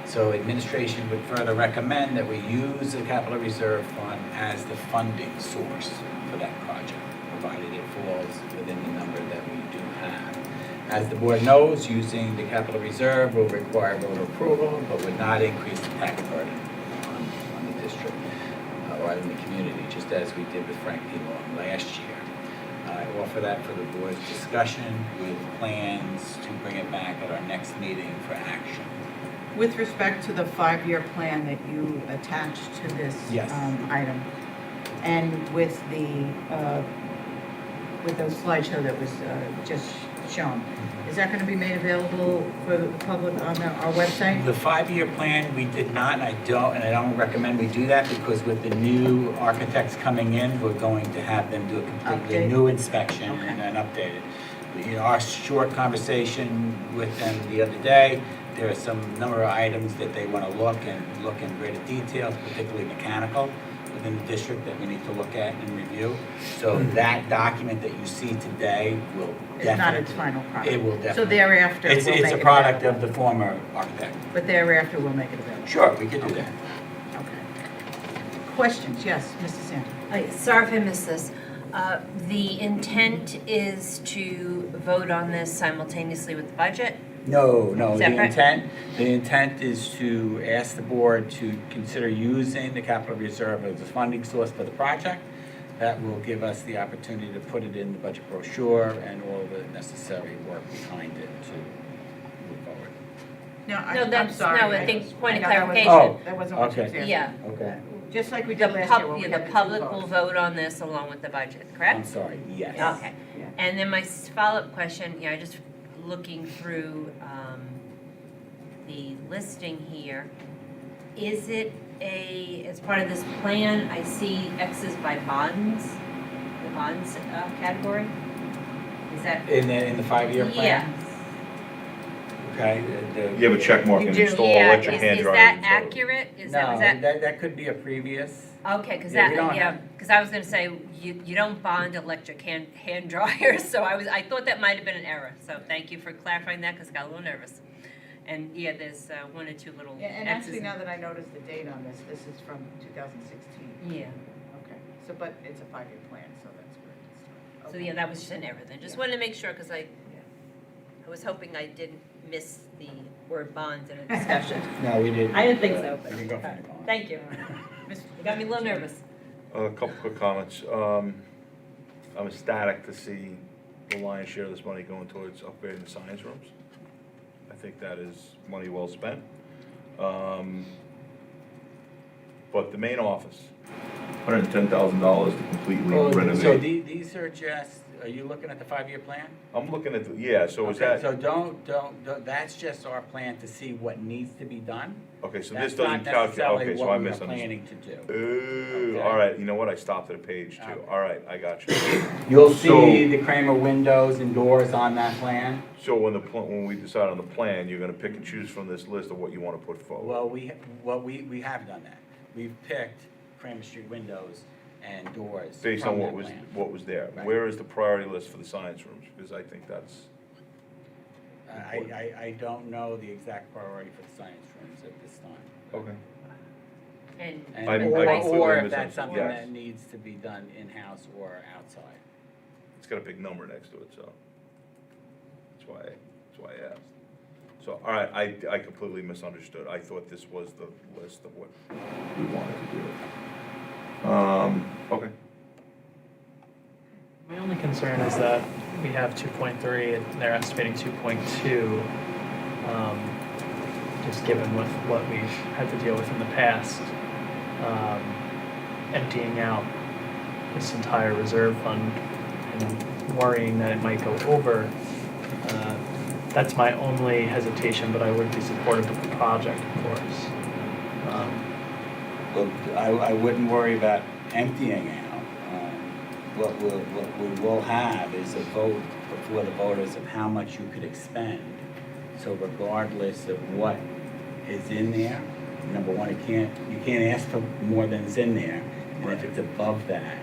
[SPEAKER 6] So administration would further recommend that we use the capital reserve fund as the funding source for that project, provided it falls within the number that we do have. As the board knows, using the capital reserve will require voter approval, but would not increase the tax burden on the district or in the community, just as we did with Frank P. Long last year. I offer that for the board's discussion with plans to bring it back at our next meeting for action.
[SPEAKER 1] With respect to the 5-year plan that you attached to this
[SPEAKER 6] Yes.
[SPEAKER 1] item, and with those slideshow that was just shown, is that going to be made available for the public on our website?
[SPEAKER 6] The 5-year plan, we did not, and I don't recommend we do that, because with the new architects coming in, we're going to have them do a completely
[SPEAKER 1] Update.
[SPEAKER 6] new inspection
[SPEAKER 1] Okay.
[SPEAKER 6] and updated. You know, our short conversation with them the other day, there are some number of items that they want to look in greater detail, particularly mechanical, within the district that we need to look at and review. So that document that you see today will definitely.
[SPEAKER 1] It's not its final product.
[SPEAKER 6] It will definitely.
[SPEAKER 1] So thereafter,
[SPEAKER 6] It's
[SPEAKER 1] we'll make
[SPEAKER 6] a
[SPEAKER 1] it
[SPEAKER 6] product
[SPEAKER 1] available.
[SPEAKER 6] of the former architect.
[SPEAKER 1] But thereafter, we'll make it available.
[SPEAKER 6] Sure, we could do that.
[SPEAKER 1] Okay. Questions? Yes, Mr. Santa.
[SPEAKER 3] Sorry if I missed this. The intent is to vote on this simultaneously with the budget?
[SPEAKER 6] No,
[SPEAKER 3] Separate?
[SPEAKER 6] the intent is to ask the board to consider using the capital reserve as a funding source for the project. That will give us the opportunity to put it in the budget brochure and all the necessary work behind it to move forward.
[SPEAKER 1] No,
[SPEAKER 3] No,
[SPEAKER 1] I'm
[SPEAKER 3] that's,
[SPEAKER 1] sorry.
[SPEAKER 3] no, I think, point of
[SPEAKER 1] I know that wasn't-
[SPEAKER 3] clarification.
[SPEAKER 1] That wasn't what you was
[SPEAKER 6] Okay.
[SPEAKER 1] asking.
[SPEAKER 3] Yeah.
[SPEAKER 6] Okay.
[SPEAKER 1] Just like we
[SPEAKER 3] The
[SPEAKER 1] did last year when we had
[SPEAKER 3] the
[SPEAKER 1] the
[SPEAKER 3] public
[SPEAKER 1] two
[SPEAKER 3] will
[SPEAKER 1] votes.
[SPEAKER 3] vote on this along with the budget,
[SPEAKER 6] I'm
[SPEAKER 3] correct?
[SPEAKER 6] sorry, yes.
[SPEAKER 3] Okay.
[SPEAKER 1] Yeah.
[SPEAKER 3] And then my follow-up question, I just looking through the listing here, is it as part of this plan, I see X's by bonds, the bonds category? Is that?
[SPEAKER 6] In the 5-year plan?
[SPEAKER 3] Yes.
[SPEAKER 6] Okay.
[SPEAKER 2] You have a check mark
[SPEAKER 1] You
[SPEAKER 2] and
[SPEAKER 1] do.
[SPEAKER 2] install
[SPEAKER 3] Yeah,
[SPEAKER 2] electric hand
[SPEAKER 3] is
[SPEAKER 2] dryers.
[SPEAKER 3] that
[SPEAKER 2] and photos.
[SPEAKER 3] accurate? Is
[SPEAKER 6] No,
[SPEAKER 3] that?
[SPEAKER 6] that could be a previous.
[SPEAKER 3] Okay, because
[SPEAKER 6] Yeah, we don't have-
[SPEAKER 3] because I was gonna say, you don't bond electric hand dryers, so I thought that might have been an error, so thank you for clarifying that, because I got a little nervous. And, yeah, there's one or two little
[SPEAKER 1] Yeah, and
[SPEAKER 3] X's.
[SPEAKER 1] actually, now that I noticed the date on this, this is from 2016.
[SPEAKER 3] Yeah,
[SPEAKER 1] Okay, so, but it's a 5-year plan, so that's great.
[SPEAKER 3] so, yeah, that was just an error then, just wanted to make sure, because I was hoping I didn't miss the word bonds in a discussion.
[SPEAKER 6] No, we didn't.
[SPEAKER 3] I didn't think so, but-
[SPEAKER 6] We can go from the bond.
[SPEAKER 3] Thank you, you got me a little nervous.
[SPEAKER 2] A couple quick comments. I'm ecstatic to see the lion's share of this money going towards upgrading the science rooms. I think that is money well spent. But the main office, $110,000 to completely
[SPEAKER 6] So
[SPEAKER 2] renovate.
[SPEAKER 6] these are just, are you looking at the 5-year plan?
[SPEAKER 2] I'm looking at, so is
[SPEAKER 6] Okay,
[SPEAKER 2] that,
[SPEAKER 6] so don't, that's just our plan to see what needs to be done.
[SPEAKER 2] okay, so
[SPEAKER 6] That's
[SPEAKER 2] this doesn't
[SPEAKER 6] not
[SPEAKER 2] calculate,
[SPEAKER 6] necessarily
[SPEAKER 2] okay, so I
[SPEAKER 6] what we are
[SPEAKER 2] misunderstood.
[SPEAKER 6] planning to do.
[SPEAKER 2] Ooh,
[SPEAKER 6] Okay.
[SPEAKER 2] all right, you know what, I stopped at a page too.
[SPEAKER 6] Okay.
[SPEAKER 2] All right, I got you.
[SPEAKER 6] You'll
[SPEAKER 2] So-
[SPEAKER 6] see the Kramer windows and doors on that plan.
[SPEAKER 2] So when we decide on the plan, you're gonna pick and choose from this list of what you wanna put forward?
[SPEAKER 6] Well, we have done that. We've picked Kramer Street windows and doors
[SPEAKER 2] Based
[SPEAKER 6] from
[SPEAKER 2] on
[SPEAKER 6] that
[SPEAKER 2] what
[SPEAKER 6] plan.
[SPEAKER 2] was there.
[SPEAKER 6] Right.
[SPEAKER 2] Where is the priority list for the science rooms? Because I think that's,
[SPEAKER 6] I don't know the exact priority for the science rooms at this time.
[SPEAKER 2] okay.
[SPEAKER 3] And
[SPEAKER 2] I
[SPEAKER 6] Or
[SPEAKER 2] completely
[SPEAKER 6] if that's something
[SPEAKER 2] misunderstood.
[SPEAKER 6] that needs to be done in-house or outside.
[SPEAKER 2] It's got a big number next to it, so that's why I asked. So, all right, I completely misunderstood. I thought this was the list of what we wanted to do. Okay.
[SPEAKER 4] My only concern is that we have 2.3 and they're estimating 2.2. Just given what we've had to deal with in the past, emptying out this entire reserve fund and worrying that it might go over. That's my only hesitation, but I would be supportive of the project, of course.
[SPEAKER 6] Well, I wouldn't worry about emptying out. What we will have is a vote before the voters of how much you could expend. So regardless of what is in there, number one, you can't ask for more than is in there. And if it's above that,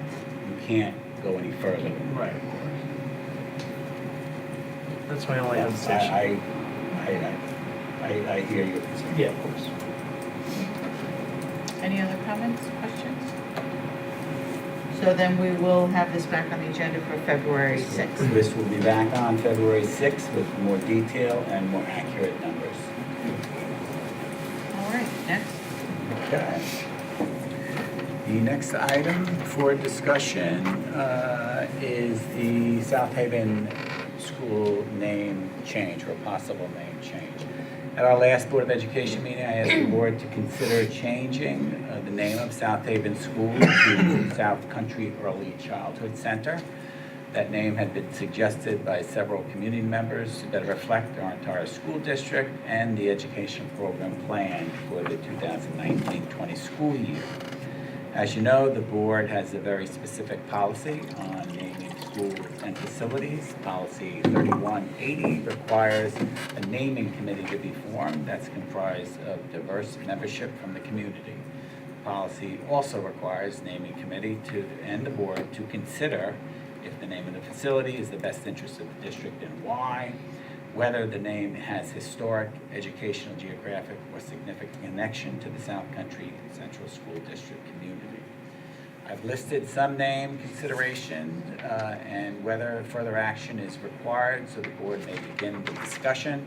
[SPEAKER 6] you can't go any further.
[SPEAKER 4] Right, of course. That's my only hesitation.
[SPEAKER 6] I hear your concern.
[SPEAKER 4] Yeah, of course.
[SPEAKER 1] Any other comments, questions? So then we will have this back on the agenda for February 6th.
[SPEAKER 6] This will be back on February 6th with more detail and more accurate numbers.
[SPEAKER 1] All right, next.
[SPEAKER 6] Okay. The next item for discussion is the South Haven School name change or possible name change. At our last Board of Education meeting, I asked the board to consider changing the name of South Haven School to South Country Early Childhood Center. That name had been suggested by several community members to better reflect our entire school district and the education program planned for the 2019-20 school year. As you know, the board has a very specific policy on naming schools and facilities. Policy 3180 requires a naming committee to be formed that's comprised of diverse membership from the community. Policy also requires naming committee and the board to consider if the name of the facility is the best interest of the district and why, whether the name has historic, educational, geographic, or significant connection to the South Country Central School District community. I've listed some name consideration and whether further action is required so the board may begin the discussion.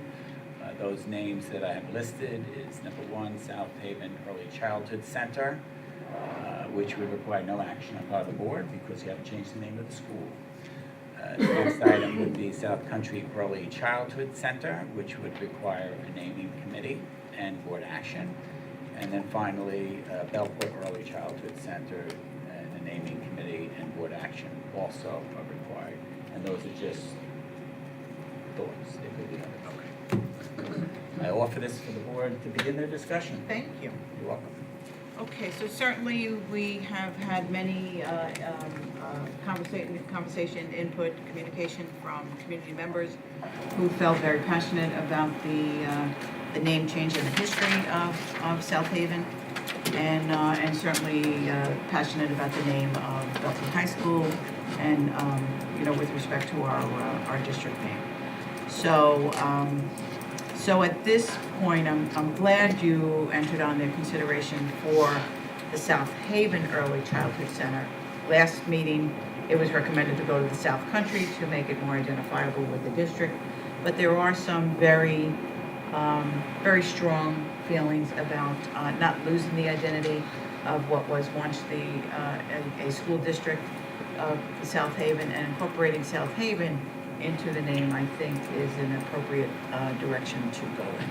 [SPEAKER 6] Those names that I have listed is number one, South Haven Early Childhood Center, which would require no action on part of the board because you haven't changed the name of the school. The next item would be South Country Early Childhood Center, which would require a naming committee and board action. And then finally, Belport Early Childhood Center and a naming committee and board action also are required. And those are just thoughts. They could be other. I offer this for the board to begin their discussion.
[SPEAKER 1] Thank you.
[SPEAKER 6] You're welcome.
[SPEAKER 1] Okay, so certainly we have had many conversation, input, communication from community members who felt very passionate about the name change and the history of South Haven, and certainly passionate about the name of Belton High School, and with respect to our district name. So at this point, I'm glad you entered on the consideration for the South Haven Early Childhood Center. Last meeting, it was recommended to go to the South Country to make it more identifiable with the district. But there are some very strong feelings about not losing the identity of what was once a school district of South Haven, and incorporating South Haven into the name, I think, is an appropriate direction to go in.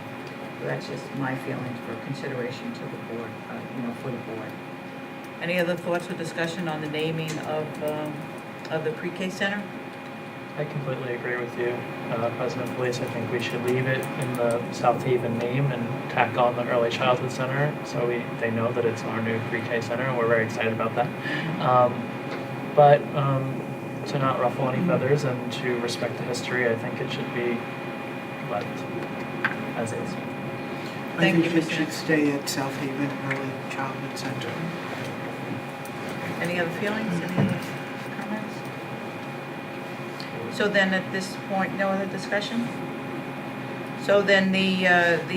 [SPEAKER 1] So that's just my feelings for consideration to the board, for the board. Any other thoughts or discussion on the naming of the pre-K center?
[SPEAKER 4] I completely agree with you, President Felice. I think we should leave it in the South Haven name and tack on the Early Childhood Center so they know that it's our new pre-K center, and we're very excited about that. But to not ruffle any feathers and to respect the history, I think it should be left as is.
[SPEAKER 1] Thank you,
[SPEAKER 10] I think
[SPEAKER 1] Mr.
[SPEAKER 10] it should stay at South Haven Early Childhood Center.
[SPEAKER 1] Any other feelings, any other comments? So then at this point, no other discussion? So then the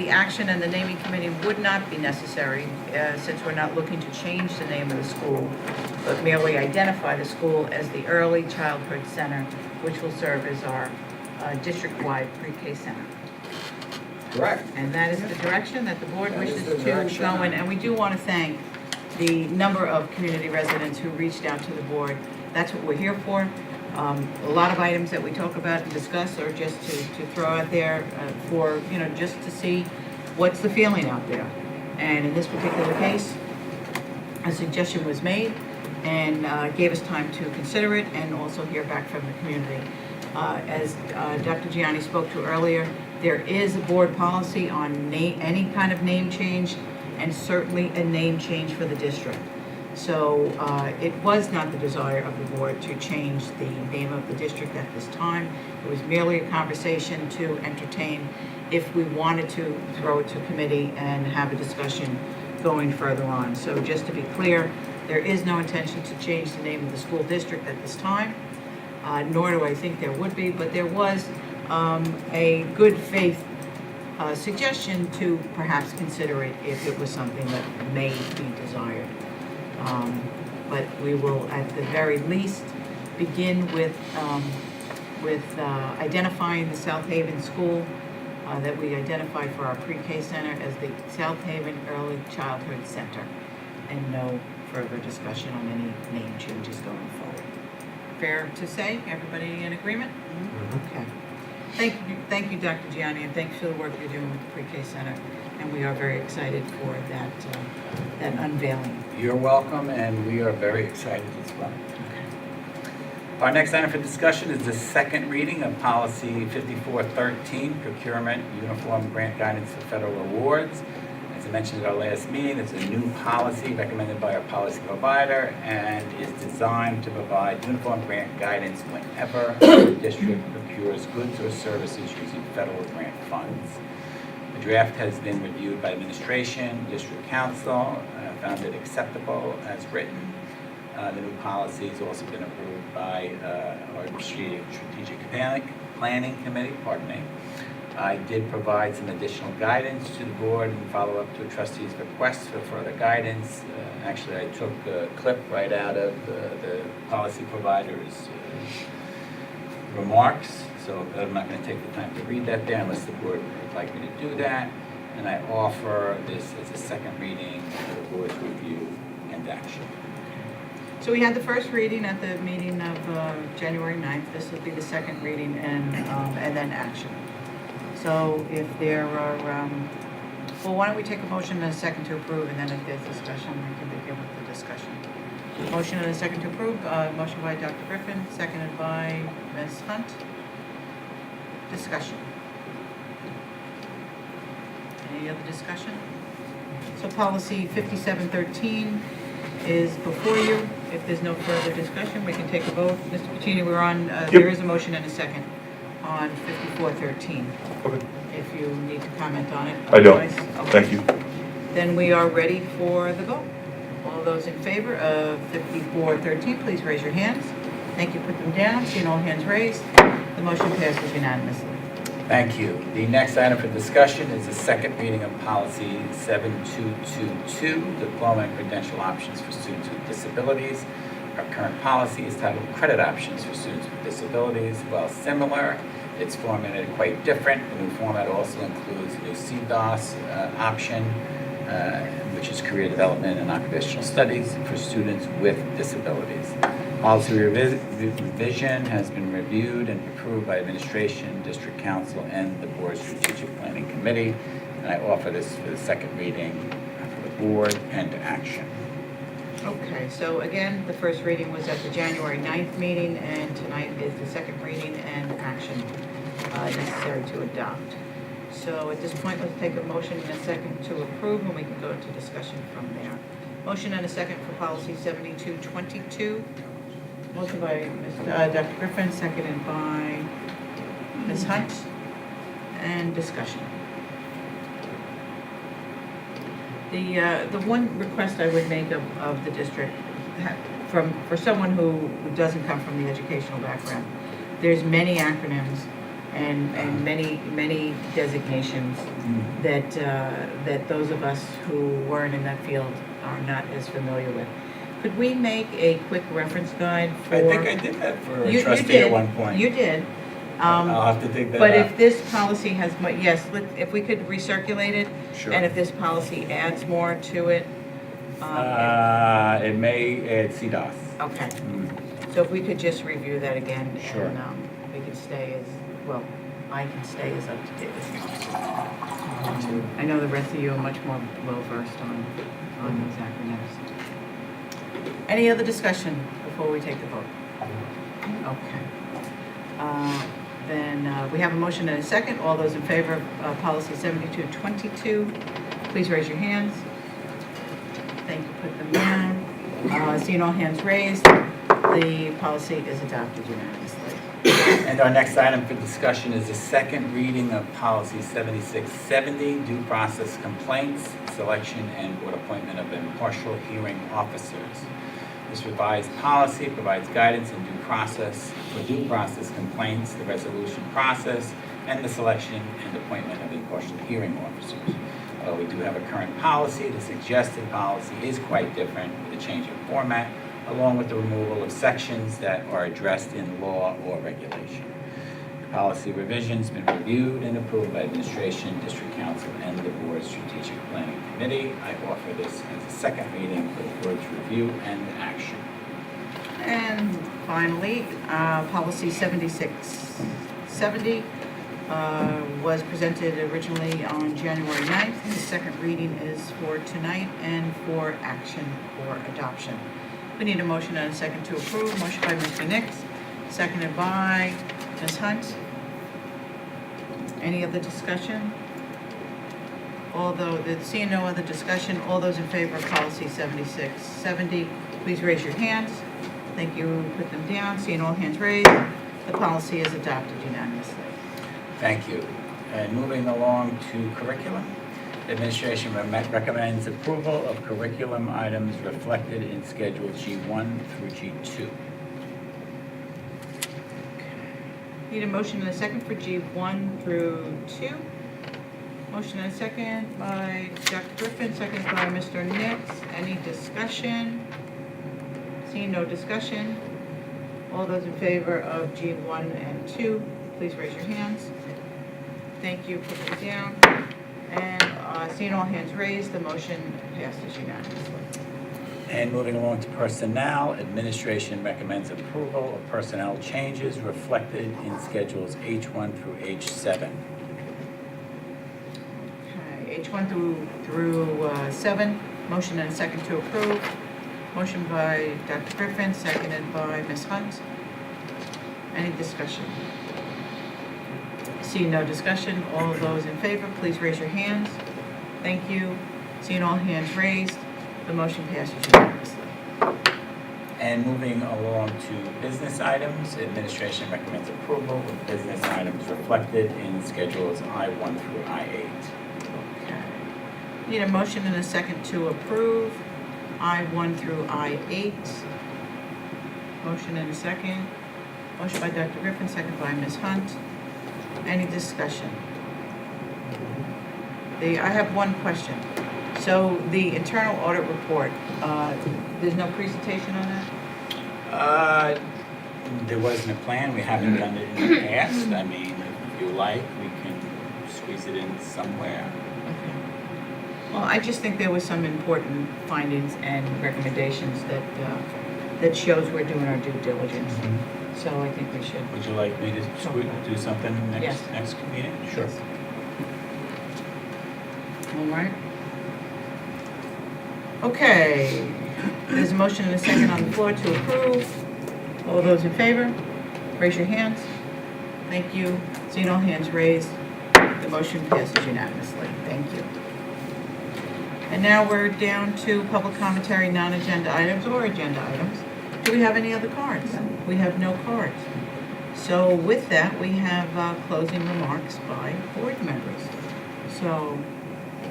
[SPEAKER 1] action and the naming committee would not be necessary, since we're not looking to change the name of the school, but merely identify the school as the Early Childhood Center, which will serve as our district-wide pre-K center.
[SPEAKER 6] Correct.
[SPEAKER 1] And that is the direction that the board
[SPEAKER 6] That is
[SPEAKER 1] wishes
[SPEAKER 6] the
[SPEAKER 1] to
[SPEAKER 6] direction.
[SPEAKER 1] go in. And we do want to thank the number of community residents who reached out to the board. That's what we're here for. A lot of items that we talk about and discuss are just to throw out there for, just to see what's the feeling out there. And in this particular case, a suggestion was made and gave us time to consider it and also hear back from the community. As Dr. Gianni spoke to earlier, there is a board policy on any kind of name change and certainly a name change for the district. So it was not the desire of the board to change the name of the district at this time. It was merely a conversation to entertain if we wanted to throw it to committee and have a discussion going further on. So just to be clear, there is no intention to change the name of the school district at this time, nor do I think there would be, but there was a good faith suggestion to perhaps consider it if it was something that may be desired. But we will, at the very least, begin with identifying the South Haven School that we identified for our pre-K center as the South Haven Early Childhood Center, and no further discussion on any name changes going forward. Fair to say? Everybody in agreement? Okay. Thank you, Dr. Gianni, and thanks for the work you're doing with the pre-K center. And we are very excited for that unveiling.
[SPEAKER 6] You're welcome, and we are very excited as well. Our next item for discussion is the second reading of Policy 5413, Procurement Uniform Grant Guidance for Federal Awards. As I mentioned at our last meeting, it's a new policy recommended by our policy provider and is designed to provide uniform grant guidance whenever the district procures goods or services using federal grant funds. The draft has been reviewed by administration, district council, found it acceptable as written. The new policy has also been approved by our strategic planning committee, I did provide some additional guidance to the board and follow up to a trustee's request for further guidance. Actually, I took a clip right out of the policy provider's remarks, so I'm not going to take the time to read that there unless the board would like me to do that. And I offer this as a second reading for the board's review and action.
[SPEAKER 1] So we had the first reading at the meeting of January 9th. This will be the second reading and then action. So if there are, well, why don't we take a motion and a second to approve, and then if there's discussion, we can begin with the discussion. Motion and a second to approve. Motion by Dr. Griffin, seconded by Ms. Hunt. Discussion. Any other discussion? So policy 5713 is before you. If there's no further discussion, we can take a vote. Mr. Puccini, we're on, there is a motion and a second on 5413.
[SPEAKER 2] Okay.
[SPEAKER 1] If you need to comment on it.
[SPEAKER 2] I don't.
[SPEAKER 1] Otherwise, okay.
[SPEAKER 2] Thank you.
[SPEAKER 1] Then we are ready for the vote. All those in favor of 5413, please raise your hands. Thank you. Put them down. Seeing all hands raised, the motion passes unanimously.
[SPEAKER 6] Thank you. The next item for discussion is the second reading of Policy 7222, Diploma and Credential Options for Students with Disabilities. Our current policy is titled Credit Options for Students with Disabilities. While similar, it's formatted quite different. The new format also includes a new CDOS option, which is Career Development and Occupational Studies for students with disabilities. Policy revision has been reviewed and approved by administration, district council, and the board's strategic planning committee. And I offer this for the second reading for the board and action.
[SPEAKER 1] Okay, so again, the first reading was at the January 9th meeting, and tonight is the second reading and action necessary to adopt. So at this point, let's take a motion and a second to approve, and we can go into discussion from there. Motion and a second for policy 7222. Motion by Dr. Griffin, seconded by Ms. Hunt, and discussion. The one request I would make of the district, for someone who doesn't come from the educational background, there's many acronyms and many designations that those of us who weren't in that field are not as familiar with. Could we make a quick reference guide for?
[SPEAKER 6] I think I did that for
[SPEAKER 1] You
[SPEAKER 6] a trustee
[SPEAKER 1] did.
[SPEAKER 6] at one point.
[SPEAKER 1] You did.
[SPEAKER 6] I'll have to dig that
[SPEAKER 1] But
[SPEAKER 6] up.
[SPEAKER 1] if this policy has, yes, if we could recirculate it,
[SPEAKER 6] Sure.
[SPEAKER 1] and if this policy adds more to it.
[SPEAKER 6] It may add CDOS.
[SPEAKER 1] Okay,
[SPEAKER 6] Mm.
[SPEAKER 1] so if we could just review that again.
[SPEAKER 6] Sure.
[SPEAKER 1] And we could stay as, well, I can stay as up to date as possible. I know the rest of you are much more well-versed on those acronyms. Any other discussion before we take the vote? Okay. Then we have a motion and a second. All those in favor of policy 7222, please raise your hands. Thank you, put them down. Seeing all hands raised, the policy is adopted unanimously.
[SPEAKER 6] And our next item for discussion is the second reading of policy 7670, due process complaints, selection and board appointment of impartial hearing officers. This revised policy provides guidance in due process for due process complaints, the resolution process, and the selection and appointment of impartial hearing officers. We do have a current policy. The suggested policy is quite different with a change in format, along with the removal of sections that are addressed in law or regulation. The policy revision's been reviewed and approved by administration, district council, and the board's strategic planning committee. I offer this as a second reading for the board's review and action.
[SPEAKER 1] And finally, policy 7670 was presented originally on January 9th. The second reading is for tonight and for action or adoption. We need a motion and a second to approve. Motion by Mr. Nix, seconded by Ms. Hunt. Any other discussion? Seeing no other discussion, all those in favor of policy 7670, please raise your hands. Thank you. Put them down. Seeing all hands raised, the policy is adopted unanimously.
[SPEAKER 6] Thank you. And moving along to curriculum, administration recommends approval of curriculum items reflected in Schedule G1 through G2.
[SPEAKER 1] Need a motion and a second for G1 through 2. Motion and a second by Dr. Griffin, second by Mr. Nix. Any discussion? Seeing no discussion, all those in favor of G1 and 2, please raise your hands. Thank you, put them down. And seeing all hands raised, the motion passes unanimously.
[SPEAKER 6] And moving along to personnel, administration recommends approval of personnel changes reflected in Schedules H1 through H7.
[SPEAKER 1] Okay, H1 through 7, motion and a second to approve. Motion by Dr. Griffin, seconded by Ms. Hunt. Any discussion? Seeing no discussion, all of those in favor, please raise your hands. Thank you. Seeing all hands raised, the motion passes unanimously.
[SPEAKER 6] And moving along to business items, administration recommends approval of business items reflected in Schedules I1 through I8.
[SPEAKER 1] Okay. Need a motion and a second to approve I1 through I8. Motion and a second. Motion by Dr. Griffin, second by Ms. Hunt. Any discussion? I have one question. So the internal audit report, there's no presentation on that?
[SPEAKER 6] There wasn't a plan. We haven't done it in the past. I mean, if you like, we can squeeze it in somewhere.
[SPEAKER 1] Okay. Well, I just think there was some important findings and recommendations that shows we're doing our due diligence. So I think we should.
[SPEAKER 6] Would you like me to do something
[SPEAKER 1] Yes.
[SPEAKER 6] next meeting? Sure.
[SPEAKER 1] Yes. All right. Okay, there's a motion and a second on the floor to approve. All those in favor, raise your hands. Thank you. Seeing all hands raised, the motion passes unanimously. Thank you. And now we're down to public commentary, non-agenda items or agenda items. Do we have any other cards? We have no cards. So with that, we have closing remarks by board members. So,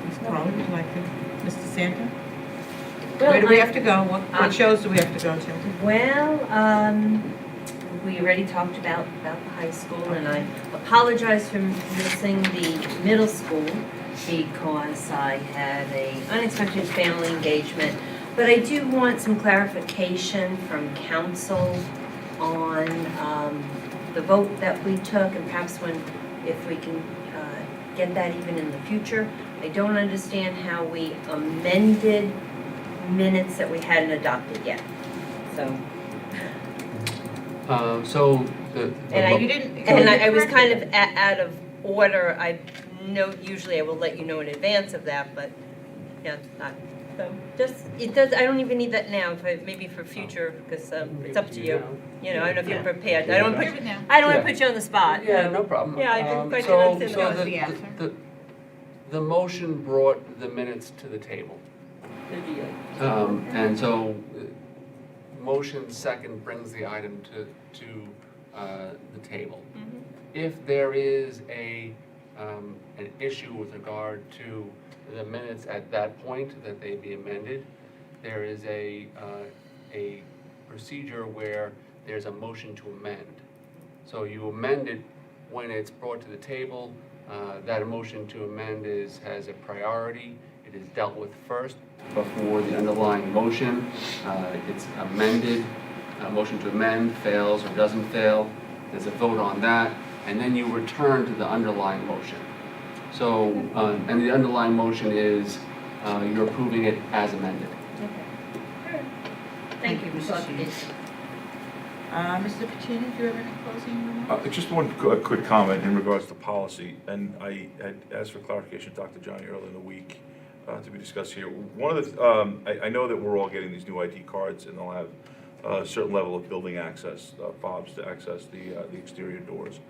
[SPEAKER 1] Ms. Carly, would you like to, Mr. Santa? Where do we have to go? What shows do we have to go to?
[SPEAKER 3] Well, we already talked about the high school, and I apologize for missing the middle school because I had an unexpected family engagement. But I do want some clarification from council on the vote that we took, and perhaps if we can get that even in the future. I don't understand how we amended minutes that we hadn't adopted yet, so.
[SPEAKER 5] So the.
[SPEAKER 3] And
[SPEAKER 1] You didn't.
[SPEAKER 3] And I was kind of out of order. I know, usually I will let you know in advance of that, but, yeah, it's not. So, just, it does, I don't even need that now, maybe for future, because it's up to you. You know, I don't know if you're prepared. I don't want
[SPEAKER 1] Give it now.
[SPEAKER 3] to put you on the spot.
[SPEAKER 5] Yeah, no problem.
[SPEAKER 3] Yeah, I didn't quite
[SPEAKER 5] So
[SPEAKER 3] understand
[SPEAKER 1] that was
[SPEAKER 5] the-
[SPEAKER 1] the answer.
[SPEAKER 5] The motion brought the minutes to the table. And so, motion second brings the item to the table.
[SPEAKER 3] Mhm.
[SPEAKER 5] If there is an issue with regard to the minutes at that point, that they be amended, there is a procedure where there's a motion to amend. So you amend it when it's brought to the table. That motion to amend has a priority. It is dealt with first before the underlying motion. It's amended. Motion to amend fails or doesn't fail. There's a vote on that, and then you return to the underlying motion. So, and the underlying motion is you're approving it as amended.
[SPEAKER 3] Okay. Thank you,
[SPEAKER 1] Mrs.
[SPEAKER 3] Mrs.
[SPEAKER 1] Sheets. Mr. Pacini, do you have any closing remarks?
[SPEAKER 2] Just one quick comment in regards to policy, and I had asked for clarification of Dr. Johnny earlier in the week to be discussed here. One of the, I know that we're all getting these new ID cards, and they'll have a certain level of building access, fobs to access the exterior doors.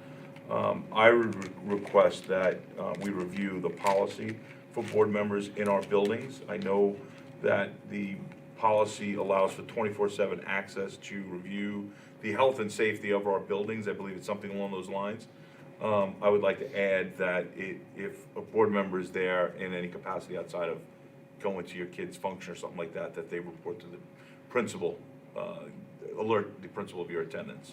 [SPEAKER 2] I would request that we review the policy for board members in our buildings. I know that the policy allows for 24/7 access to review the health and safety of our buildings. I believe it's something along those lines. I would like to add that if a board member is there in any capacity outside of going to your kid's function or something like that, that they report to the principal, alert the principal of your attendance,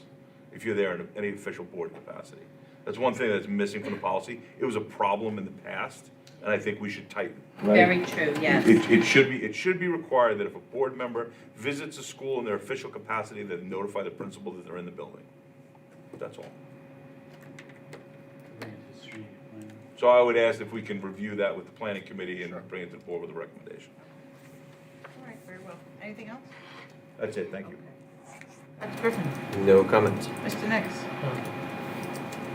[SPEAKER 2] if you're there in any official board capacity. That's one thing that's missing from the policy. It was a problem in the past, and I think we should tighten.
[SPEAKER 3] Very true, yes.
[SPEAKER 2] It should be required that if a board member visits a school in their official capacity, that they notify the principal that they're in the building. That's all. So I would ask if we can review that with the planning committee and bring it to the board with a recommendation.
[SPEAKER 1] All right, very well. Anything else?
[SPEAKER 2] That's it, thank you.
[SPEAKER 1] Dr. Griffin,
[SPEAKER 5] No comments.
[SPEAKER 1] Mr. Nix,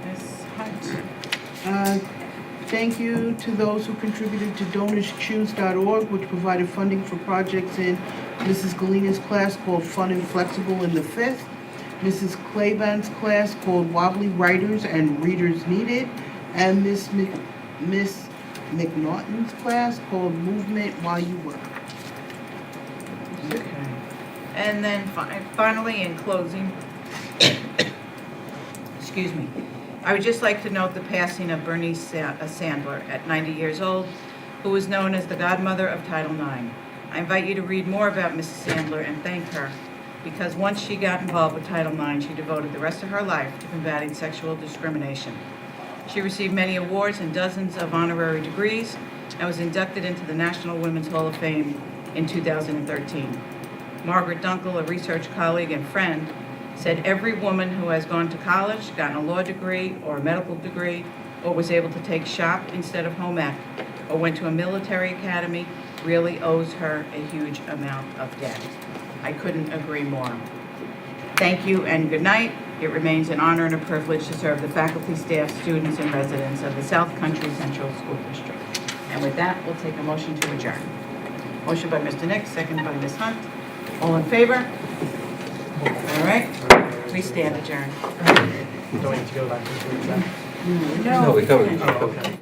[SPEAKER 1] Ms. Hunt.
[SPEAKER 10] Thank you to those who contributed to DonorsChoose.org, which provided funding for projects in Mrs. Galina's class called Fun and Flexible in the 5th, Mrs. Claiborne's class called Wobbly Writers and Readers Needed, and Miss McNaughton's class called Movement While You Work.
[SPEAKER 1] Okay. And then finally, in closing, excuse me, I would just like to note the passing of Bernice Sandler at 90 years old, who was known as the godmother of Title IX. I invite you to read more about Mrs. Sandler and thank her, because once she got involved with Title IX, she devoted the rest of her life to combating sexual discrimination. She received many awards and dozens of honorary degrees and was inducted into the National Women's Hall of Fame in 2013. Margaret Dunkel, a research colleague and friend, said every woman who has gone to college, gotten a law degree or a medical degree, or was able to take shop instead of home ec, or went to a military academy, really owes her a huge amount of debt. I couldn't agree more. Thank you and good night. It remains an honor and a privilege to serve the faculty, staff, students, and residents of the South Country Central School District. And with that, we'll take a motion to adjourn. Motion by Mr. Nix, second by Ms. Hunt. All in favor? All right, we stand adjourned.
[SPEAKER 4] Don't need to go back into exec.
[SPEAKER 1] No,
[SPEAKER 5] we covered.
[SPEAKER 4] Oh, okay.